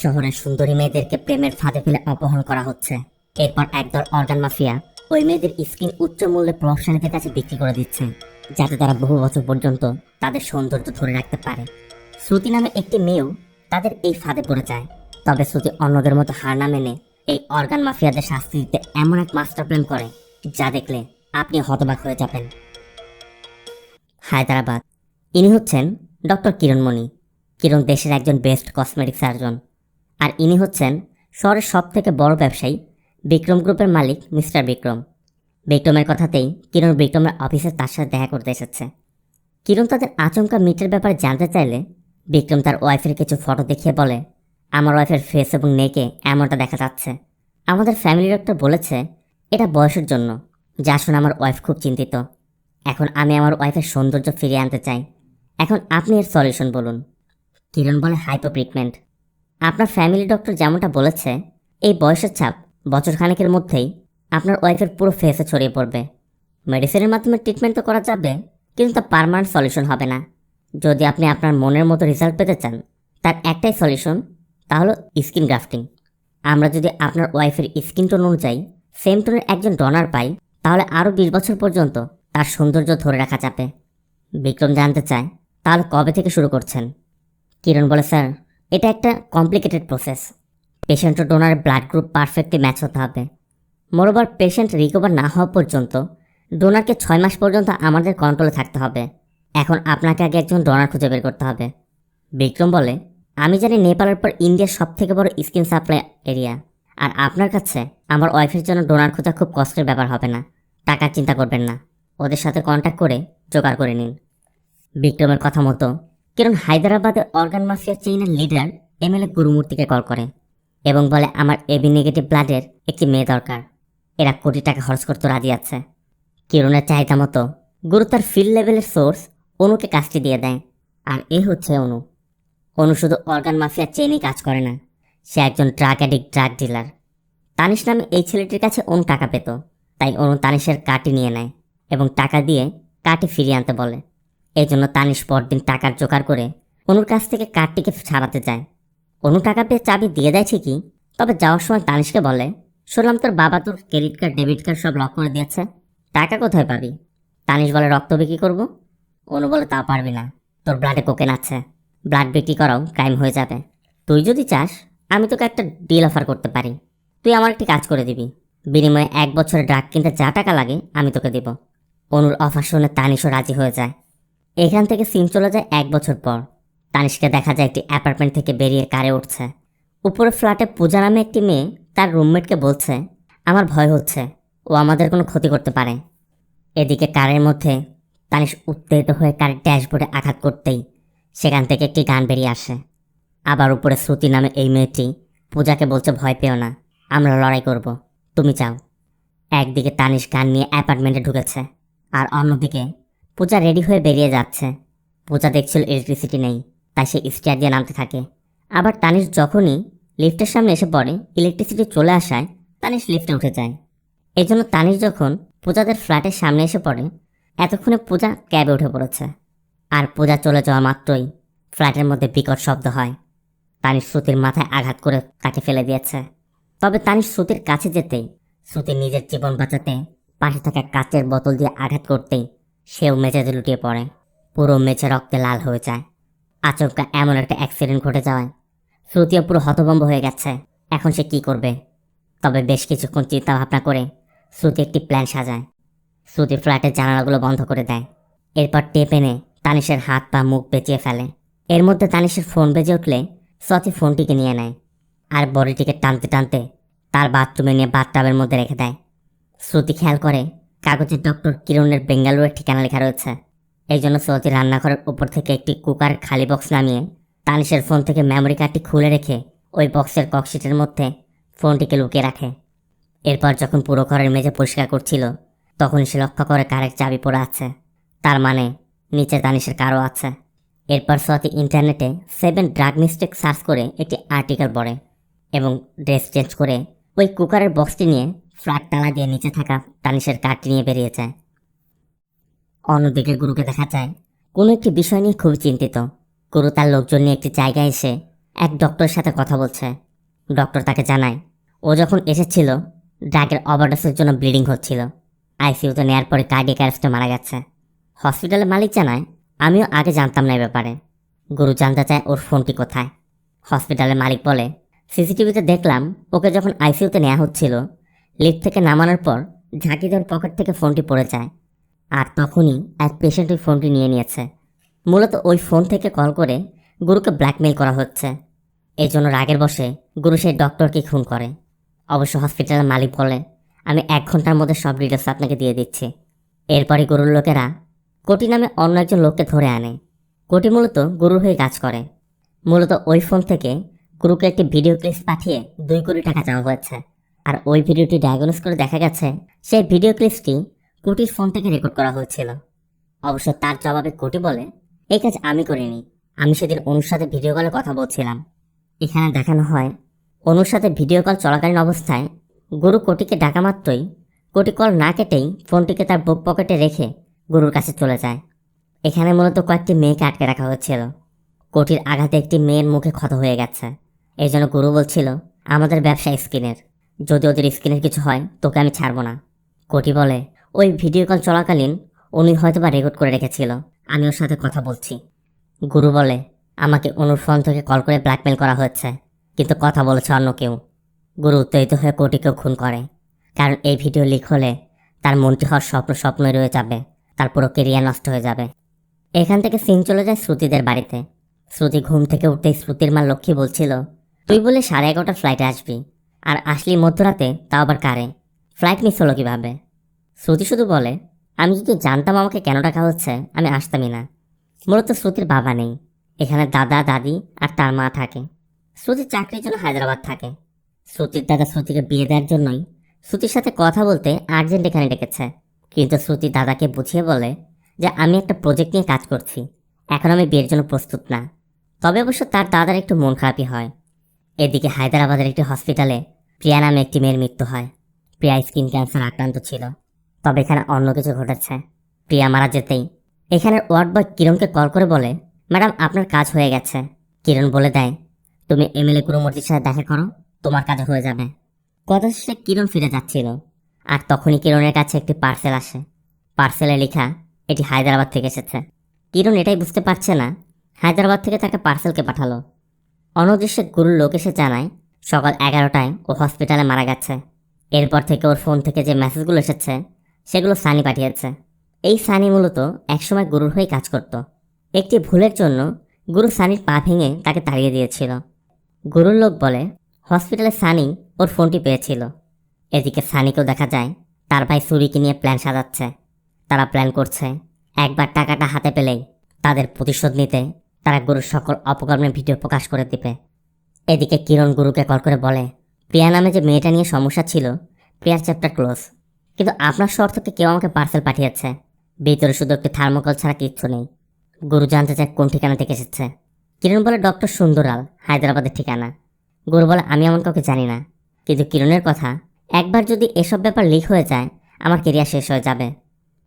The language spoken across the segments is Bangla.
শহরের সুন্দরী মেয়েদেরকে প্রেমের ফাঁদে ফেলে অপহরণ করা হচ্ছে। এরপর একদল অর্গান মাফিয়া ওই মেয়েদের স্কিন উচ্চ মূল্যে প্রভাবশালীদের কাছে বিক্রি করে দিচ্ছে, যাতে তারা বহু বছর পর্যন্ত তাদের সৌন্দর্য ধরে রাখতে পারে। শ্রুতি নামে একটি মেয়েও তাদের এই ফাঁদে পড়ে যায়। তবে শ্রুতি অন্যদের মতো হার না মেনে এই অর্গান মাফিয়াদের শাস্তি দিতে এমন এক মাস্টার প্ল্যান করে, যা দেখলে আপনি হতবাক হয়ে যাবেন। হায়দ্রাবাদ। ইনি হচ্ছেন ডক্টর কিরণমণি। কিরণ দেশের একজন বেস্ট কসমেটিক সার্জন। আর ইনি হচ্ছেন শহরের সব থেকে বড় ব্যবসায়ী বিক্রম গ্রুপের মালিক মিস্টার বিক্রম। বিক্রমের কথাতেই কিরণ বিক্রমের অফিসে তার সাথে দেখা করতে এসেছে। কিরণ তাদের আচমকা মিটের ব্যাপারে জানতে চাইলে বিক্রম তার ওয়াইফের কিছু ফটো দেখিয়ে বলে, আমার ওয়াইফের ফেস এবং নেকে এমনটা দেখা যাচ্ছে। আমাদের ফ্যামিলি ডক্টর বলেছে এটা বয়সের জন্য, যা শুনে আমার ওয়াইফ খুব চিন্তিত। এখন আমি আমার ওয়াইফের সৌন্দর্য ফিরিয়ে আনতে চাই। এখন আপনি এর সলিউশন বলুন। কিরণ বলে, হাইপোপিগমেন্ট। আপনার ফ্যামিলি ডক্টর যেমনটা বলেছে, এই বয়সের ছাপ বছরখানেকের মধ্যেই আপনার ওয়াইফের পুরো ফেসে ছড়িয়ে পড়বে। মেডিসিনের মাধ্যমে ট্রিটমেন্ট তো করা যাবে, কিন্তু তা পার্মানেন্ট সলিউশন হবে না। যদি আপনি আপনার মনের মতো রেজাল্ট পেতে চান, তার একটাই সলিউশন, তা হলো স্কিন গ্রাফটিং। আমরা যদি আপনার ওয়াইফের স্কিন টোন অনুযায়ী সেম টোনের একজন ডোনার পাই, তাহলে আরও 20 বছর পর্যন্ত তার সৌন্দর্য ধরে রাখা যাবে। বিক্রম জানতে চায়, তাহলে কবে থেকে শুরু করছেন? কিরণ বলে, স্যার, এটা একটা কমপ্লিকেটেড প্রসেস। পেশেন্ট ও ডোনারের ব্লাড গ্রুপ পারফেক্টলি ম্যাচ হতে হবে। মোরওভার পেশেন্ট রিকভার না হওয়া পর্যন্ত ডোনারকে 6 মাস পর্যন্ত আমাদের কন্ট্রোলে থাকতে হবে। এখন আপনাকে আগে একজন ডোনার খুঁজে বের করতে হবে। বিক্রম বলে, আমি জানি নেপালের পর ইন্ডিয়ার সব থেকে বড় স্কিন সাপ্লাই এরিয়া। আর আপনার কাছে আমার ওয়াইফের জন্য ডোনার খোঁজা খুব কষ্টের ব্যাপার হবে না। টাকার চিন্তা করবেন না, ওদের সাথে কন্ট্যাক্ট করে জোগাড় করে নিন। বিক্রমের কথা মতো কিরণ হায়দ্রাবাদের অর্গান মাফিয়া চেইনের লিডার এমএলএ গুরুমূর্তিকে কল করে এবং বলে, আমার এবি নেগেটিভ ব্লাডের একটি মেয়ে দরকার। এরা কোটি টাকা খরচ করতে রাজি আছে। কিরণের চাহিদা মতো গুরু তার ফিল্ড লেভেলের সোর্স অনুকে কাজটি দিয়ে দেয়। আর এ হচ্ছে অনু। অনু শুধু অর্গান মাফিয়া চেইনেই কাজ করে না, সে একজন drug addict, drug dealer. Tanish নামে এই ছেলেটির কাছে অনু টাকা পেত, তাই অনু তানিশের কার্ডটি নিয়ে নেয় এবং টাকা দিয়ে কার্ডটি ফিরিয়ে আনতে বলে। এই জন্য তানিশ পরদিন টাকার জোগাড় করে অনুর কাছ থেকে কার্ডটিকে ছাড়াতে যায়। অনু টাকা পেয়ে চাবি দিয়ে দেয় ঠিকই, তবে যাওয়ার সময় তানিশকে বলে, শুনলাম তোর বাবা তোর ক্রেডিট কার্ড, ডেবিট কার্ড সব লক করে দিয়েছে, টাকা কোথায় পাবি? তানিশ বলে, রক্ত বিক্রি করবো। অনু বলে, তা পারবি না, তোর ব্লাডে কোকেন আছে, ব্লাড বিক্রি করাও ক্রাইম হয়ে যাবে। তুই যদি চাস, আমি তোকে একটা ডিল অফার করতে পারি। তুই আমার একটি কাজ করে দিবি, বিনিময়ে 1 বছরের ড্রাগ কিনতে যা টাকা লাগে আমি তোকে দিব। অনুর অফার শুনে তানিশও রাজি হয়ে যায়। এখান থেকে সিন চলে যায় 1 বছর পর। তানিশকে দেখা যায় একটি অ্যাপার্টমেন্ট থেকে বেরিয়ে কারে উঠছে। উপরে ফ্ল্যাটে পূজা নামে একটি মেয়ে তার রুমমেটকে বলছে, আমার ভয় হচ্ছে, ও আমাদের কোনো ক্ষতি করতে পারে। এদিকে কারের মধ্যে তানিশ উত্তেজিত হয়ে কারের ড্যাশবোর্ডে আঘাত করতেই সেখান থেকে একটি গান বেরিয়ে আসে। আবার উপরে শ্রুতি নামে এই মেয়েটি পূজাকে বলছে, ভয় পেও না, আমরা লড়াই করব, তুমি চাও। একদিকে তানিশ গান নিয়ে অ্যাপার্টমেন্টে ঢুকেছে, আর অন্যদিকে পূজা রেডি হয়ে বেরিয়ে যাচ্ছে। পূজা দেখছিল ইলেকট্রিসিটি নেই, তাই সে স্টেয়ার দিয়ে নামতে থাকে। আবার তানিশ যখনই লিফটের সামনে এসে পড়ে, ইলেকট্রিসিটি চলে আসায় তানিশ লিফটে উঠে যায়। এই জন্য তানিশ যখন পূজাদের ফ্ল্যাটের সামনে এসে পড়ে, এতক্ষণে পূজা ক্যাবে উঠে পড়েছে। আর পূজা চলে যাওয়া মাত্রই ফ্ল্যাটের মধ্যে বিকট শব্দ হয়। তানিশ শ্রুতির মাথায় আঘাত করে তাকে ফেলে দিয়েছে। তবে তানিশ শ্রুতির কাছে যেতেই শ্রুতি নিজের জীবন বাঁচাতে পাশে থাকা কাচের বোতল দিয়ে আঘাত করতেই সেও মেঝেতে লুটিয়ে পড়ে। পুরো মেঝে রক্তে লাল হয়ে যায়। আচমকা এমন একটা অ্যাক্সিডেন্ট ঘটে যাওয়ায় শ্রুতিও পুরো হতভম্ব হয়ে গেছে। এখন সে কি করবে? তবে বেশ কিছুক্ষণ চিন্তা ভাবনা করে শ্রুতি একটি প্ল্যান সাজায়। শ্রুতি ফ্ল্যাটের জানালাগুলো বন্ধ করে দেয়। এরপর টেপ এনে তানিশের হাত পা মুখ বেঁচিয়ে ফেলে। এর মধ্যে তানিশের ফোন বেজে উঠলে শ্রুতি ফোনটিকে নিয়ে নেয় আর বডিটিকে টানতে টানতে তার বাথরুমে নিয়ে বাথটাবের মধ্যে রেখে দেয়। শ্রুতি খেয়াল করে কাগজের ডক্টর কিরণের বেঙ্গালুরের ঠিকানা লেখা রয়েছে। এই জন্য শ্রুতি রান্নাঘরের উপর থেকে একটি কুকার খালি বক্স নামিয়ে তানিশের ফোন থেকে মেমোরি কার্ডটি খুলে রেখে ওই বক্সের ককশিটের মধ্যে ফোনটিকে লুকিয়ে রাখে। এরপর যখন পুরো ঘরের মেঝে পরিষ্কার করছিল, তখন সে লক্ষ্য করে কারের চাবি পড়ে আছে। তার মানে নিচে তানিশের কারও আছে। এরপর শ্রুতি ইন্টারনেটে 7 ড্রাগ মিস্টেক সার্চ করে একটি আর্টিকেল পড়ে এবং ড্রেস চেঞ্জ করে ওই কুকারের বক্সটি নিয়ে ফ্ল্যাট তালা দিয়ে নিচে থাকা তানিশের কার্ডটি নিয়ে বেরিয়ে যায়। অন্যদিকে গুরুকে দেখা যায় কোনো একটি বিষয় নিয়ে খুব চিন্তিত। গুরু তার লোকজন নিয়ে একটি জায়গায় এসে এক ডক্টরের সাথে কথা বলছে। ডক্টর তাকে জানায় ও যখন এসেছিল ড্রাগের ওভারডোজের জন্য ব্লিডিং হচ্ছিল। আইসিইউতে নেয়ার পরে কার্ডিয়াক অ্যারেস্টে মারা গেছে। হসপিটালের মালিক জানায় আমিও আগে জানতাম না এ ব্যাপারে। গুরু জানতে চায় ওর ফোনটি কোথায়। হসপিটালের মালিক বলে সিসিটিভিতে দেখলাম ওকে যখন আইসিইউতে নেওয়া হচ্ছিল লিফট থেকে নামানোর পর ঝাঁকিদের পকেট থেকে ফোনটি পড়ে যায়। আর তখনই এক পেশেন্ট ওই ফোনটি নিয়ে নিয়েছে। মূলত ওই ফোন থেকে কল করে গুরুকে ব্ল্যাকমেইল করা হচ্ছে। এই জন্য রাগের বশে গুরু সেই ডক্টরকে খুন করে। অবশ্য হসপিটালের মালিক বলে আমি 1 ঘন্টার মধ্যে সব ডিটেলস আপনাকে দিয়ে দিচ্ছি। এরপরে গুরুর লোকেরা কোটি নামে অন্য একজন লোককে ধরে আনে। কোটি মূলত গুরুর হয়ে কাজ করে। মূলত ওই ফোন থেকে গুরুকে একটি ভিডিও ক্লিপ পাঠিয়ে 2 কোটি টাকা চাওয়া হয়েছে। আর ওই ভিডিওটি ডায়াগনোস করে দেখা গেছে সেই ভিডিও ক্লিপটি কোটির ফোন থেকে রেকর্ড করা হয়েছিল। অবশ্য তার জবাবে কোটি বলে এই কাজ আমি করিনি, আমি সেদিন অনুর সাথে ভিডিও কলে কথা বলছিলাম। এখানে দেখানো হয় অনুর সাথে ভিডিও কল চলাকালীন অবস্থায় গুরু কোটিকে ডাকা মাত্রই কোটি কল না কেটেই ফোনটিকে তার বুক পকেটে রেখে গুরুর কাছে চলে যায়। এখানে মূলত কয়েকটি মেয়েকে আটকে রাখা হয়েছিল। কোটির আঘাতে একটি মেয়ের মুখে ক্ষত হয়ে গেছে। এই জন্য গুরু বলছিল আমাদের ব্যবসা স্কিনের, যদি ওদের স্কিনের কিছু হয় তোকে আমি ছাড়বো না। কোটি বলে ওই ভিডিও কল চলাকালীন উনি হয়তোবা রেকর্ড করে রেখেছিল, আমি ওর সাথে কথা বলছি। গুরু বলে আমাকে অনুর ফোন থেকে কল করে ব্ল্যাকমেল করা হচ্ছে, কিন্তু কথা বলেছে অন্য কেউ। গুরু উত্তেজিত হয়ে কোটিকেও খুন করে, কারণ এই ভিডিও লিক হলে তার মন্ত্রী হওয়ার স্বপ্নই রয়ে যাবে, তার পুরো কেরিয়ার নষ্ট হয়ে যাবে। এখান থেকে সিন চলে যায় শ্রুতিদের বাড়িতে। শ্রুতি ঘুম থেকে উঠতেই শ্রুতির মা লক্ষ্মী বলছিল তুই বলে 11:30 ফ্লাইটে আসবি, আর আসলি মধ্যরাতে, তাও আবার কারে, ফ্লাইট মিস হলো কীভাবে? শ্রুতি শুধু বলে আমি যদি জানতাম আমাকে কেন ডাকা হচ্ছে আমি আসতামই না। মূলত শ্রুতির বাবা নেই, এখানে দাদা দাদি আর তার মা থাকে। শ্রুতির চাকরির জন্য হায়দ্রাবাদ থাকে। শ্রুতির দাদা শ্রুতিকে বিয়ে দেওয়ার জন্যই শ্রুতির সাথে কথা বলতে আর্জেন্ট এখানে ডেকেছে। কিন্তু শ্রুতির দাদাকে বুঝিয়ে বলে যে আমি একটা প্রজেক্ট নিয়ে কাজ করছি, এখন আমি বিয়ের জন্য প্রস্তুত না। তবে অবশ্য তার দাদার একটু মন খারাপই হয়। এদিকে হায়দ্রাবাদের একটি হসপিটালে প্রিয়া নামে একটি মেয়ের মৃত্যু হয়। প্রিয়া স্কিন ক্যান্সার আক্রান্ত ছিল। তবে এখানে অন্য কিছু ঘটেছে। প্রিয়া মারা যেতেই এখানের ওয়ার্ড বয় কিরণকে কল করে বলে ম্যাডাম আপনার কাজ হয়ে গেছে। কিরণ বলে দেয় তুমি এমএলএ গুরুমূর্তির সাথে দেখা করো, তোমার কাজ হয়ে যাবে। কথা শেষে কিরণ ফিরে যাচ্ছিল, আর তখনই কিরণের কাছে একটি পার্সেল আসে। পার্সেলে লেখা এটি হায়দ্রাবাদ থেকে এসেছে। কিরণ এটাই বুঝতে পারছে না হায়দ্রাবাদ থেকে তাকে পার্সেলকে পাঠালো। অন্যদৃশ্যে গুরুর লোক এসে জানায় সকাল 11টায় ও হসপিটালে মারা গেছে। এরপর থেকে ওর ফোন থেকে যে মেসেজগুলো এসেছে সেগুলো সানি পাঠিয়েছে। এই সানি মূলত একসময় গুরুর হয়ে কাজ করত। একটি ভুলের জন্য গুরু সানির পা ভেঙে তাকে তাড়িয়ে দিয়েছিল। গুরুর লোক বলে হসপিটালে সানি ওর ফোনটি পেয়েছিল। এদিকে সানিকেও দেখা যায় তার ভাই সুরিকে নিয়ে প্ল্যান সাজাচ্ছে। তারা প্ল্যান করছে একবার টাকাটা হাতে পেলেই তাদের প্রতিশোধ নিতে তারা গুরুর সকল অপকর্মের ভিডিও প্রকাশ করে দিবে। এদিকে কিরণ গুরুকে কল করে বলে প্রিয়া নামে যে মেয়েটা নিয়ে সমস্যা ছিল প্রিয়ার চ্যাপ্টার ক্লোজ, কিন্তু আপনার শহর থেকে কেউ আমাকে পার্সেল পাঠিয়েছে, ভিতরে শুধু একটি থার্মোকল ছাড়া কিচ্ছু নেই। গুরু জানতে চায় কোন ঠিকানা থেকে এসেছে। কিরণ বলে ডক্টর সুন্দরাল, হায়দ্রাবাদের ঠিকানা। গুরু বলে আমি এমন কাউকে জানি না, কিন্তু কিরণের কথা একবার যদি এসব ব্যাপার লিক হয়ে যায় আমার কেরিয়ার শেষ হয়ে যাবে।